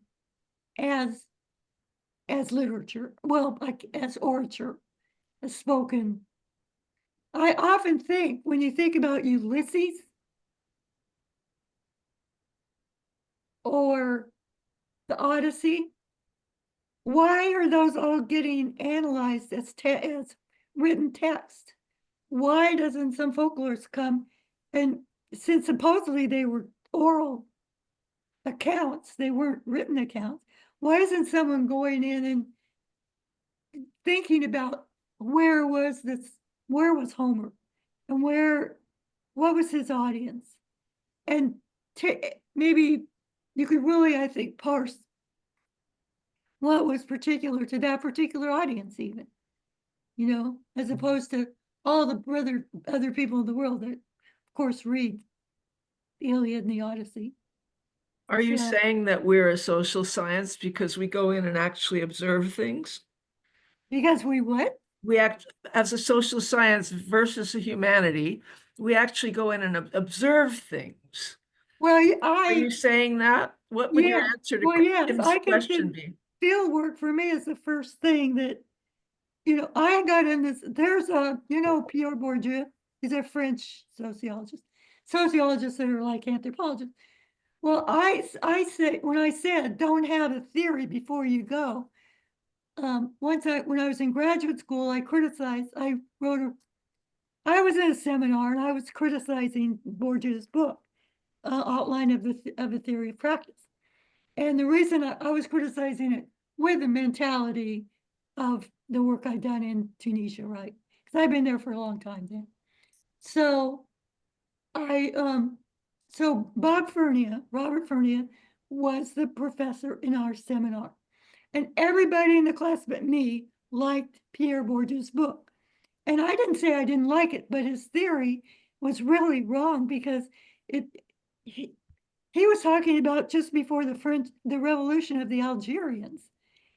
Speaker 2: as literature, well, like as orature, as spoken. I often think when you think about Ulysses or the Odyssey, why are those all getting analyzed as written text? Why doesn't some folklorists come, and since supposedly they were oral accounts, they weren't written accounts, why isn't someone going in and thinking about where was Homer, and what was his audience? And maybe you could really, I think, parse what was particular to that particular audience even, as opposed to all the other people in the world that, of course, read the Iliad and the Odyssey.
Speaker 4: Are you saying that we're a social science because we go in and actually observe things?
Speaker 2: Because we what?
Speaker 4: We act as a social science versus a humanity. We actually go in and observe things.
Speaker 2: Well,
Speaker 4: Are you saying that? What would your answer to Tim's question be?
Speaker 2: Field work for me is the first thing that, I got in this. There's Pierre Bourdieu. He's a French sociologist. Sociologists that are like anthropologists. Well, I say, when I said don't have a theory before you go, when I was in graduate school, I was in a seminar and I was criticizing Bourdieu's book, Outline of a Theory of Practice. And the reason I was criticizing it with the mentality of the work I'd done in Tunisia, right? Because I've been there for a long time then. So Robert Fernia was the professor in our seminar. And everybody in the class but me liked Pierre Bourdieu's book. And I didn't say I didn't like it, but his theory was really wrong, because he was talking about just before the revolution of the Algerians.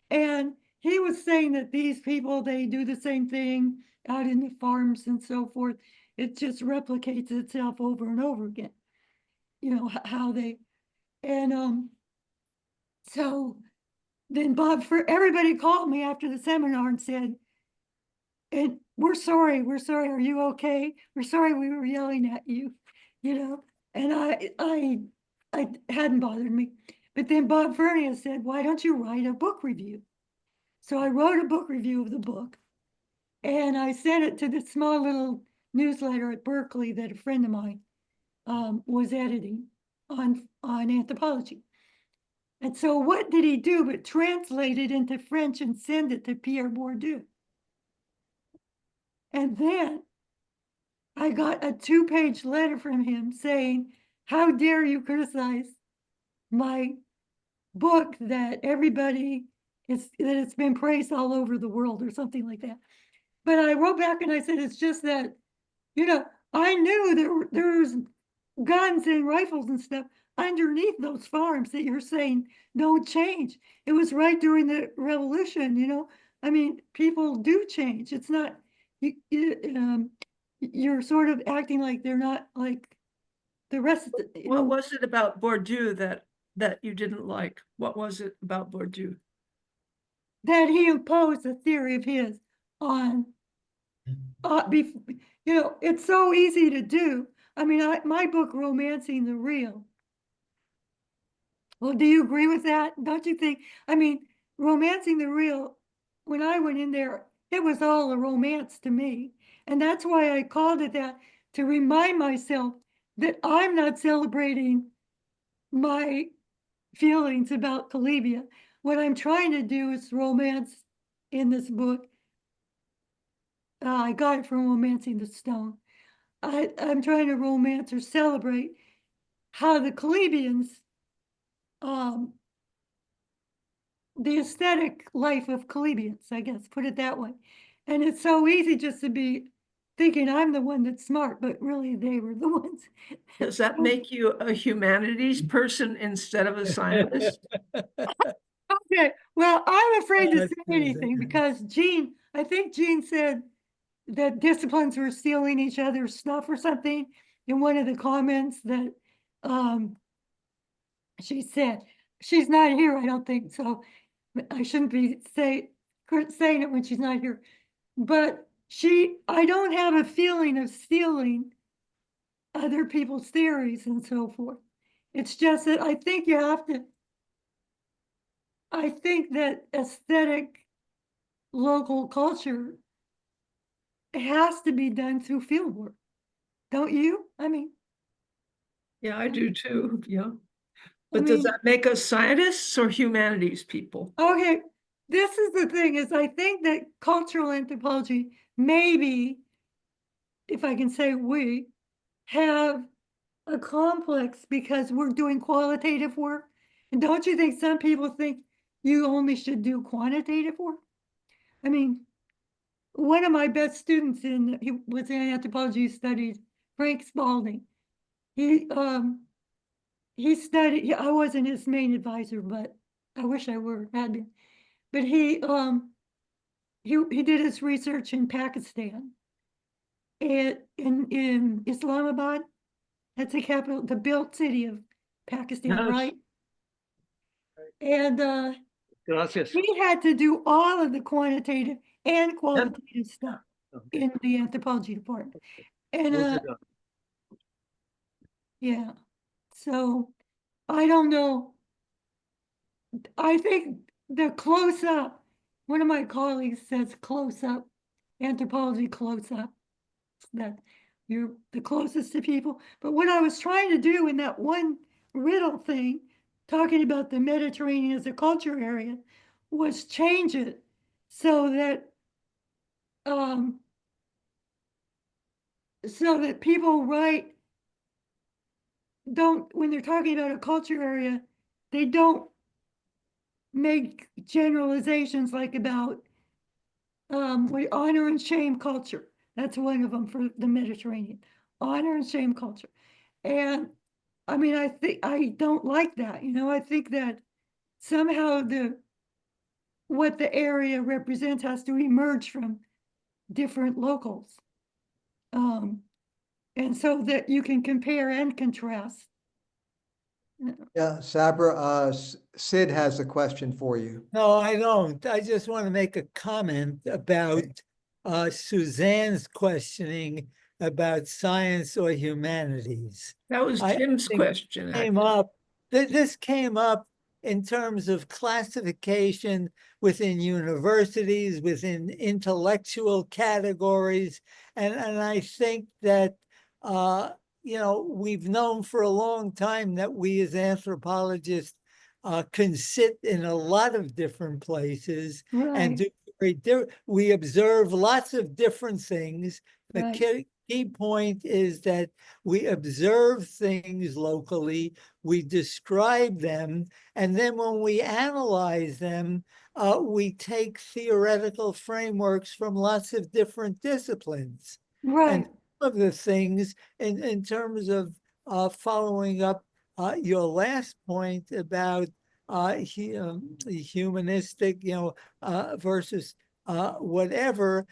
Speaker 2: And he was saying that these people, they do the same thing out in the farms and so forth. It just replicates itself over and over again. How they, and so then everybody called me after the seminar and said, and we're sorry, are you okay? We're sorry we were yelling at you, and I hadn't bothered me. But then Bob Fernia said, why don't you write a book review? So I wrote a book review of the book, and I sent it to the small little newsletter at Berkeley that a friend of mine was editing on anthropology. And so what did he do but translate it into French and send it to Pierre Bourdieu? And then I got a 2-page letter from him saying, how dare you criticize my book that it's been praised all over the world or something like that. But I wrote back and I said, it's just that, I knew there's guns and rifles and stuff underneath those farms that you're saying don't change. It was right during the revolution, I mean, people do change. It's not, you're sort of acting like they're not like the rest of the,
Speaker 4: What was it about Bourdieu that you didn't like? What was it about Bourdieu?
Speaker 2: that he imposed a theory of his on, it's so easy to do. I mean, my book, Romancing the Real. Well, do you agree with that? Don't you think? I mean, Romancing the Real, when I went in there, it was all a romance to me. And that's why I called it that, to remind myself that I'm not celebrating my feelings about Calibia. What I'm trying to do is romance in this book. I got it from Romancing the Stone. I'm trying to romance or celebrate how the Calibians, the aesthetic life of Calibians, I guess, put it that way. And it's so easy just to be thinking I'm the one that's smart, but really they were the ones.
Speaker 4: Does that make you a humanities person instead of a scientist?
Speaker 2: Okay, well, I'm afraid to
Speaker 5: That's
Speaker 2: say
Speaker 5: amazing.
Speaker 2: anything because I think Jean said that disciplines were stealing each other's stuff or something in one of the comments that she said. She's not here, I don't think, so I shouldn't be saying it when she's not here. But I don't have a feeling of stealing other people's theories and so forth. It's just that I think that aesthetic local culture has to be done through field work. Don't you? I mean,
Speaker 4: Yeah, I do too, yeah.
Speaker 2: I
Speaker 4: But does
Speaker 2: mean,
Speaker 4: that make us scientists or humanities people?
Speaker 2: okay, this is the thing, is I think that cultural anthropology, maybe, if I can say we, have a complex because we're doing qualitative work. And don't you think some people think you only should do quantitative work? I mean, one of my best students he was in anthropology studies, Frank Spalding. He studied, I wasn't his main advisor, but I wish I had been. But he did his research in Pakistan and in Islamabad. That's the capital, the built city of Pakistan,
Speaker 5: Yes.
Speaker 2: right? And
Speaker 5: Gracias.
Speaker 2: he had to do all of the quantitative and qualitative stuff
Speaker 5: Okay.
Speaker 2: in the anthropology department. And
Speaker 5: Those are done.
Speaker 2: yeah, so I don't know. I think the close up, one of my colleagues says close up, anthropology close up, that you're the closest to people. But what I was trying to do in that one riddle thing, talking about the Mediterranean as a culture area, was change it so that people when they're talking about a culture area, they don't make generalizations like about honor and shame culture. That's one of them for the Mediterranean, honor and shame culture. And I mean, I don't like that. I think that somehow what the area represents has to emerge from different locals. And so that you can compare and contrast.
Speaker 1: Yeah, Sabra, Sid has a question for you.
Speaker 5: No, I don't. I just want to make a comment about Suzanne's questioning about science or humanities.
Speaker 4: That was
Speaker 5: I
Speaker 4: Jim's
Speaker 5: think
Speaker 4: question.
Speaker 5: Came up. This came up in terms of classification within universities, within intellectual categories, and I think that we've known for a long time that we as anthropologists can sit in a lot of different places and
Speaker 2: Right.
Speaker 5: do we observe lots of different things. The
Speaker 2: Right.
Speaker 5: key point is that we observe things locally, we describe them, and then when we analyze them, we take theoretical frameworks from lots of different disciplines.
Speaker 2: Right.
Speaker 5: And some of the things in terms of following up your last point about humanistic, versus whatever,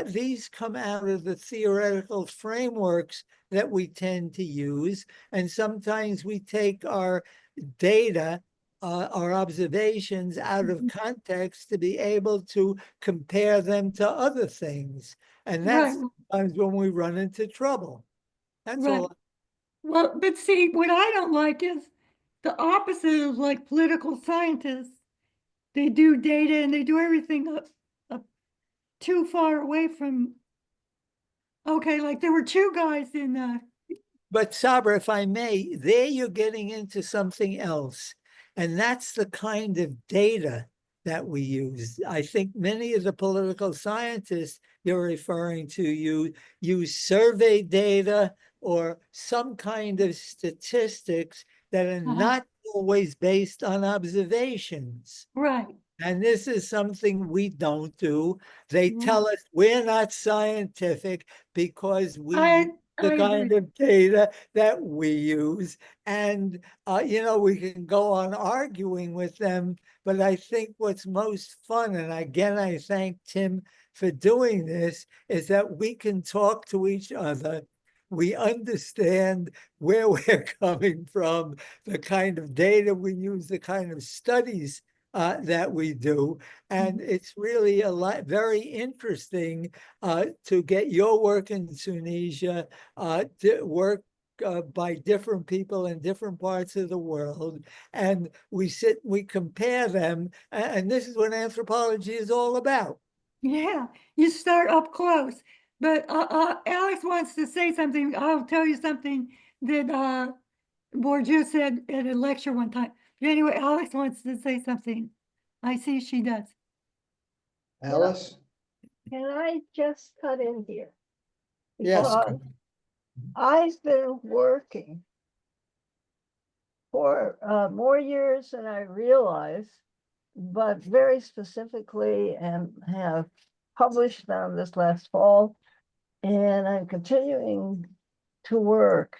Speaker 5: these come out of the theoretical frameworks that we tend to use. And sometimes we take our data, our observations out of context to be able to compare them to other things. And that's
Speaker 2: Right.
Speaker 5: sometimes when we run into trouble. That's
Speaker 2: Right.
Speaker 5: all.
Speaker 2: Well, but see, what I don't like is the opposite of like political scientists. They do data and they do everything up too far away from, okay, like there were two guys in
Speaker 5: But Sabra, if I may, there you're getting into something else. And that's the kind of data that we use. I think many of the political scientists you're referring to use survey data or some kind of statistics that are not always based on observations.
Speaker 2: right.
Speaker 5: And this is something we don't do. They
Speaker 2: Right.
Speaker 5: tell us we're not scientific because we the
Speaker 2: I
Speaker 5: kind
Speaker 2: agree.
Speaker 5: of data that we use. And, we can go on arguing with them, but I think what's most fun, and again, I thank Tim for doing this, is that we can talk to each other. We understand where we're coming from, the kind of data we use, the kind of studies that we do. And it's really very interesting to get your work in Tunisia, to work by different people in different parts of the world. And we compare them. And this is what anthropology is all about.
Speaker 2: Yeah, you start up close. But Alex wants to say something. I'll tell you something that Bourdieu said at a lecture one time. But anyway, Alex wants to say something. I see she does.
Speaker 1: Alice?
Speaker 6: Can I just cut in here?
Speaker 1: Yes.
Speaker 6: Because I've been working for more years than I realized, but very specifically, and have published them this last fall. And I'm continuing to work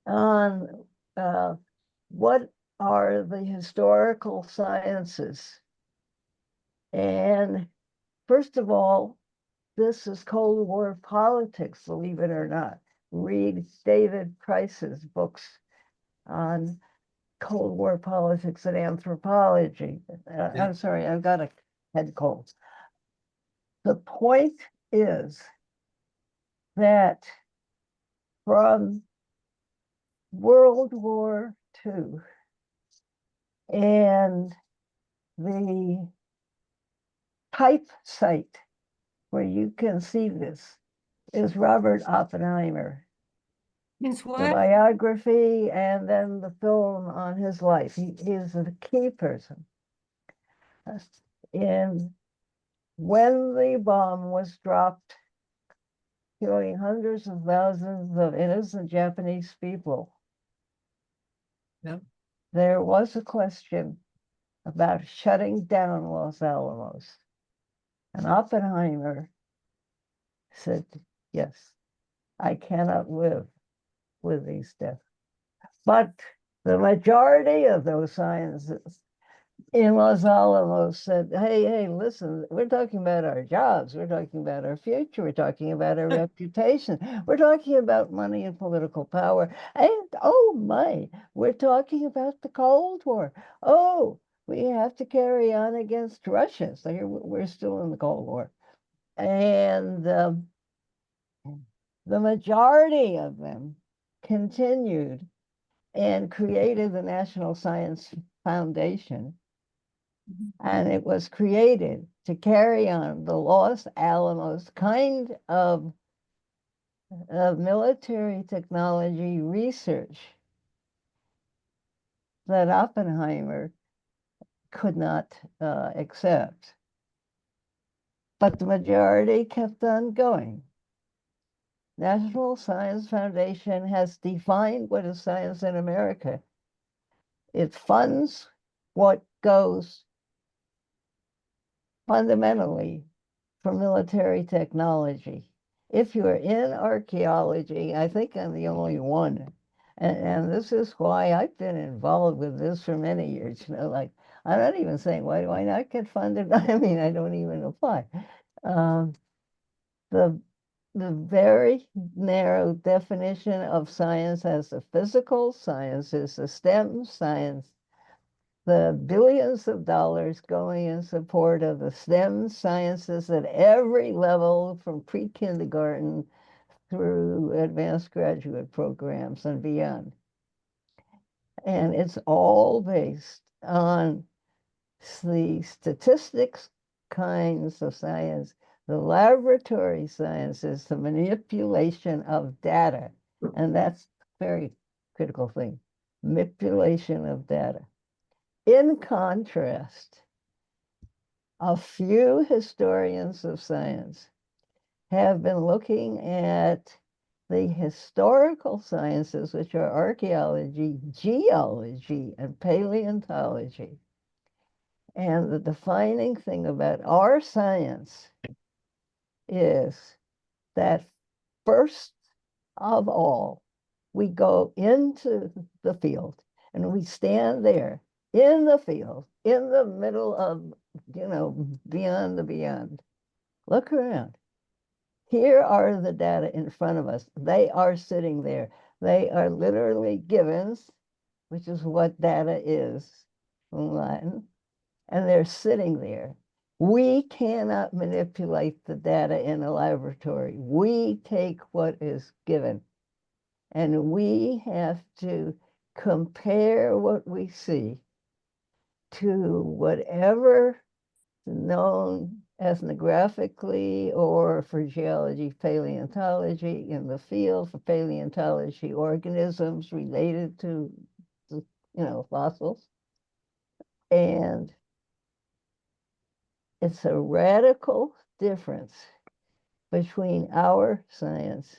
Speaker 6: on what are the historical sciences. And first of all, this is Cold War politics, believe it or not. Read David Price's books on Cold War politics and anthropology. I'm sorry, I've got a head cold. The point is that from World War II and the type site where you can see this is Robert Oppenheimer.
Speaker 2: Is
Speaker 6: The
Speaker 2: what?
Speaker 6: biography and then the film on his life. He is a key person. And when the bomb was dropped, killing hundreds of thousands of innocent Japanese people, there was a question about shutting down Los Alamos. And Oppenheimer said, yes, I cannot live with these deaths. But the majority of those scientists in Los Alamos said, hey, listen, we're talking about our jobs. We're talking about our future. We're talking about our reputation. We're talking about money and political power. And, oh my, we're talking about the Cold War. Oh, we have to carry on against Russia. So here we're still in the Cold War. And the majority of them continued and created the National Science Foundation. And it was created to carry on the Los Alamos kind of military technology research that Oppenheimer could not accept. but the majority kept on going. National Science Foundation has defined what is science in America. It funds what goes fundamentally for military technology. If you're in archaeology, I think I'm the only one. And this is why I've been involved with this for many years. You know, like, I'm not even saying, why do I not get funded? I mean, I don't even apply. The very narrow definition of science as the physical, science is the STEM, science, the billions of dollars going in support of the STEM sciences at every level, from pre-kindergarten through advanced graduate programs and beyond. And it's all based on the statistics kinds of science, the laboratory sciences, the manipulation of data. And that's a very critical thing, manipulation of data. In contrast, a few historians of science have been looking at the historical sciences, which are archaeology, geology, and paleontology. And the defining thing about our science is that first of all, we go into the field and we stand there in the field, in the middle of, you know, beyond the beyond. Look around. Here are the data in front of us. They are sitting there. They are literally givens, which is what data is in Latin, and they're sitting there. We cannot manipulate the data in a laboratory. We take what is given, and we have to compare what we see to whatever known ethnographically, or for geology, paleontology, in the field for paleontology, organisms related to, you know, fossils. And it's a radical difference between our science,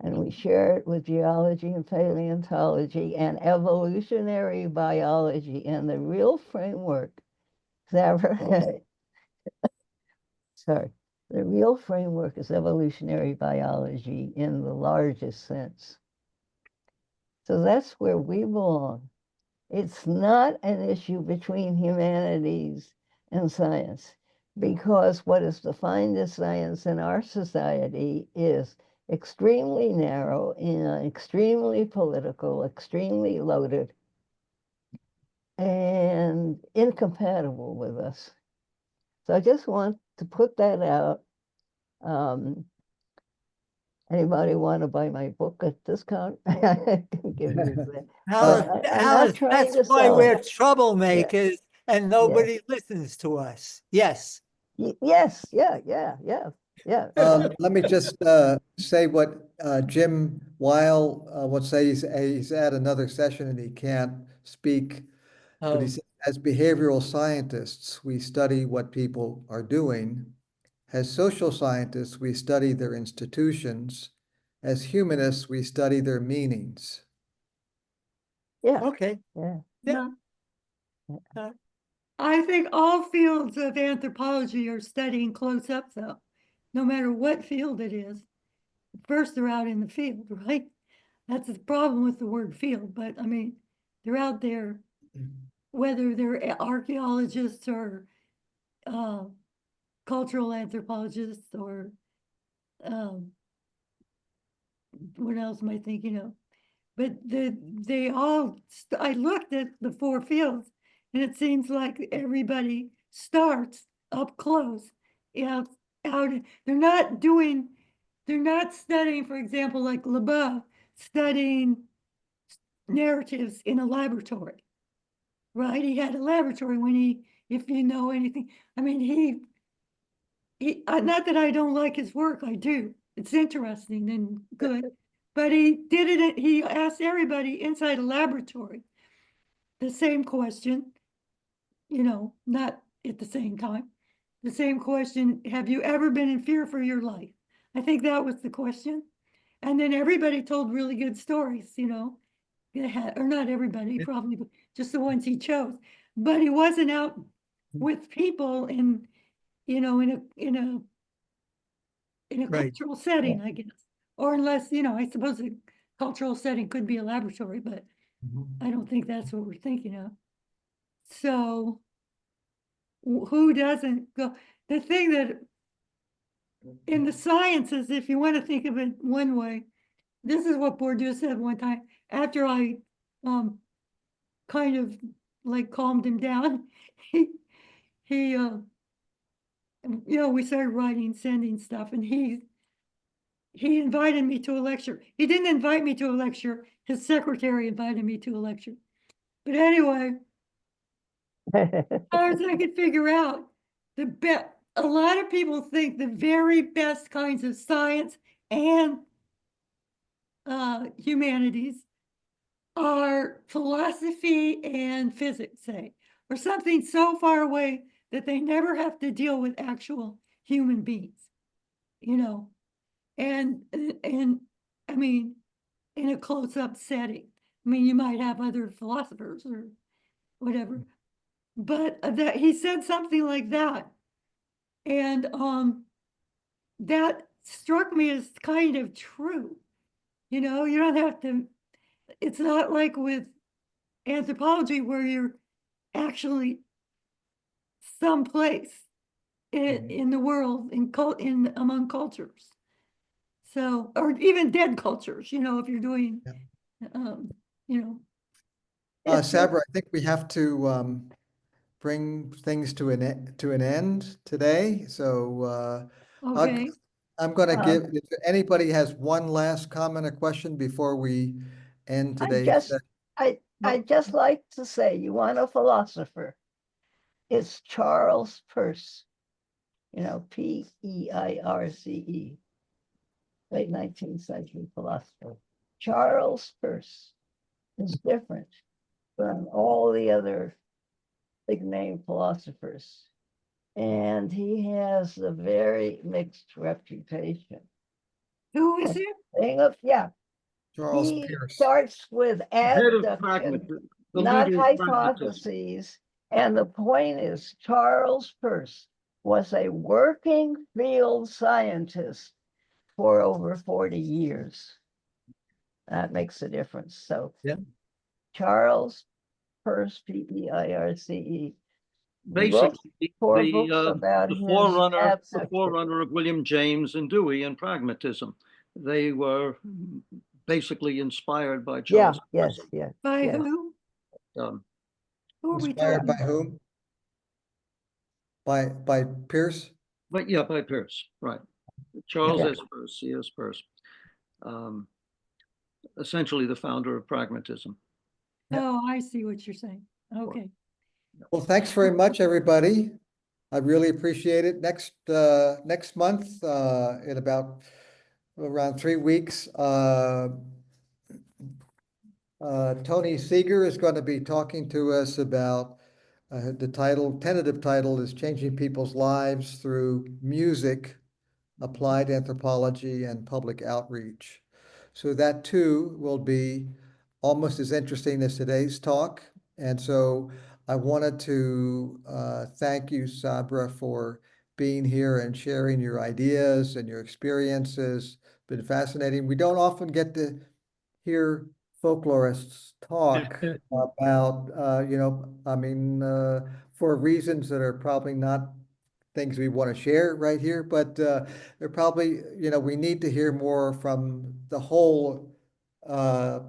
Speaker 6: and we share it with geology and paleontology and evolutionary biology, and the real framework sorry, the real framework is evolutionary biology in the largest sense. So that's where we belong. It's not an issue between humanities and science, because what is defined as science in our society is extremely narrow and extremely political, extremely loaded, and incompatible with us. So I just want to put that out. Anybody want to buy my book at discount? I can give you that.
Speaker 5: Alice,
Speaker 6: I'm not
Speaker 5: Alice,
Speaker 6: trying
Speaker 5: that's
Speaker 6: to
Speaker 5: why
Speaker 6: sell
Speaker 5: we're
Speaker 6: it.
Speaker 5: troublemakers and nobody listens to us. Yes.
Speaker 6: Yes, yeah.
Speaker 1: Let me just say what Jim Weil would say. He's at another session and he can't speak. But he
Speaker 5: Oh,
Speaker 1: said, as behavioral scientists, we study what people are doing. As social scientists, we study their institutions. As humanists, we study their meanings.
Speaker 6: Yeah,
Speaker 5: okay.
Speaker 6: yeah.
Speaker 5: Yeah.
Speaker 2: No. I think all fields of anthropology are studying close up, though, no matter what field it is. First, they're out in the field, right? That's the problem with the word field, but I mean, they're out there, whether they're archaeologists or cultural anthropologists or what else am I thinking of? But they all, I looked at the four fields and it seems like everybody starts up close. Yeah, out, they're not studying, for example, like LeBeau, studying narratives in a laboratory, right? He had a laboratory when if you know anything, I mean, not that I don't like his work, I do. It's interesting and good. But he did it, he asked everybody inside a laboratory the same question, you know, not at the same time. the same question, have you ever been in fear for your life? I think that was the question. And then everybody told really good stories, you know. Or not everybody, probably just the ones he chose. But he wasn't out with people in, you know, in a
Speaker 5: Right.
Speaker 2: cultural setting, I guess. Or unless, you know, I suppose a cultural setting could be a laboratory, but I don't think that's what we're thinking of. So who doesn't go? The thing that in the sciences, if you want to think of it one way, this is what Bourdieu said one time after I kind of like calmed him down. he you know, we started writing, sending stuff, and he invited me to a lecture. He didn't invite me to a lecture. His secretary invited me to a lecture. But anyway, as far as I could figure out, a lot of people think the very best kinds of science and humanities are philosophy and physics, say, or something so far away that they never have to deal with actual human beings, you know, and I mean, in a close-up setting. I mean, you might have other philosophers or whatever, but that he said something like that, and that struck me as kind of true. You know, you don't have to. It's not like with anthropology where you're actually someplace in the world in among cultures. So, or even dead cultures, you know, if you're doing, you know.
Speaker 1: Sabra, I think we have to bring things to an end today. So
Speaker 2: Okay.
Speaker 1: I'm going to
Speaker 6: Um,
Speaker 1: give, if anybody has one last comment or question before we end
Speaker 6: I
Speaker 1: today's
Speaker 6: just,
Speaker 1: session.
Speaker 6: I just like to say, you want a philosopher? It's Charles Peirce, you know, Peirce, late 19th century philosopher. Charles Peirce is different from all the other big name philosophers. And he has a very mixed reputation.
Speaker 2: Who is it?
Speaker 6: Yeah,
Speaker 1: Charles
Speaker 6: he
Speaker 1: Pierce.
Speaker 6: starts with
Speaker 7: Head of
Speaker 6: abduction,
Speaker 7: pragmatism, the
Speaker 6: not
Speaker 7: leader of pragmatism.
Speaker 6: hypotheses. And the point is, Charles Peirce was a working field scientist for over 40 years. That makes a difference. So,
Speaker 5: Yeah.
Speaker 6: Charles Peirce, Peirce, wrote
Speaker 7: Basically,
Speaker 6: 4 books about
Speaker 7: the
Speaker 6: his abduction.
Speaker 7: forerunner of William James and Dewey in pragmatism. They were basically inspired by
Speaker 6: Yeah,
Speaker 7: Charles
Speaker 6: yes,
Speaker 7: Peirce.
Speaker 6: yes.
Speaker 2: By
Speaker 6: yes.
Speaker 2: who?
Speaker 7: Um,
Speaker 2: Who are we
Speaker 1: Inspired by
Speaker 2: talking?
Speaker 1: whom? By Pierce?
Speaker 7: but yeah, by Peirce, right. Charles
Speaker 6: Okay.
Speaker 7: S. Peirce, C.S. Peirce, essentially the founder of pragmatism.
Speaker 2: Oh, I see what you're saying. Okay.
Speaker 1: Well, thanks very much, everybody. I really appreciate it. Next month, in about around 3 weeks, Tony Seeger is going to be talking to us about the tentative title is Changing People's Lives Through Music, Applied Anthropology, and Public Outreach. So that too will be almost as interesting as today's talk. And so I wanted to thank you, Sabra, for being here and sharing your ideas and your experiences. It's been fascinating. We don't often get to hear folklorists talk about, you know, I mean, for reasons that are probably not things we want to share right here, but they're probably, you know, we need to hear more from the whole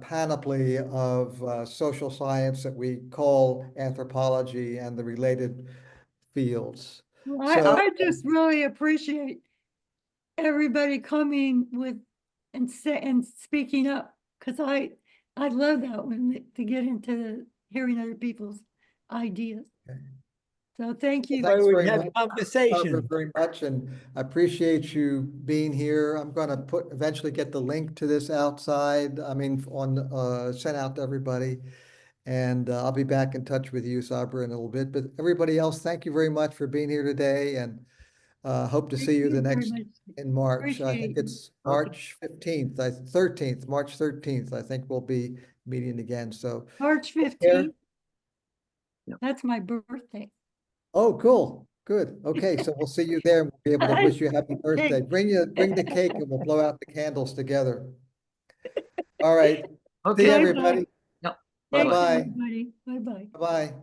Speaker 1: panoply of social science that we call anthropology and the related fields.
Speaker 2: Well,
Speaker 1: So
Speaker 2: I just really appreciate everybody coming with and speaking up, because I love that one to get into hearing other people's ideas.
Speaker 1: Okay.
Speaker 2: So thank you.
Speaker 1: Thanks
Speaker 5: Why we
Speaker 1: very
Speaker 5: have
Speaker 1: much, Barbara,
Speaker 5: conversation.
Speaker 1: very much, and I appreciate you being here. I'm going to eventually get the link to this outside. I mean, on sent out to everybody, And I'll be back in touch with you, Sabra, in a little bit. But everybody else, thank you very much for being here today, and hope to
Speaker 2: Thank
Speaker 1: see you the
Speaker 2: very
Speaker 1: next
Speaker 2: much.
Speaker 1: in March. I
Speaker 2: Appreciate
Speaker 1: think
Speaker 2: it.
Speaker 1: it's March 15th, 13th, March 13th. I think we'll be meeting again. So,
Speaker 2: March
Speaker 1: care.
Speaker 2: 15th.
Speaker 7: Yep.
Speaker 2: That's my birthday.
Speaker 1: Oh, cool. Good. Okay, so we'll see you there. and We'll be able to wish you a happy birthday. Bring the cake and we'll blow out the candles together. All right. See you,
Speaker 7: Okay.
Speaker 1: everybody.
Speaker 7: Yep.
Speaker 2: Thanks,
Speaker 1: Bye-bye.
Speaker 2: everybody. Bye-bye.
Speaker 1: Bye-bye.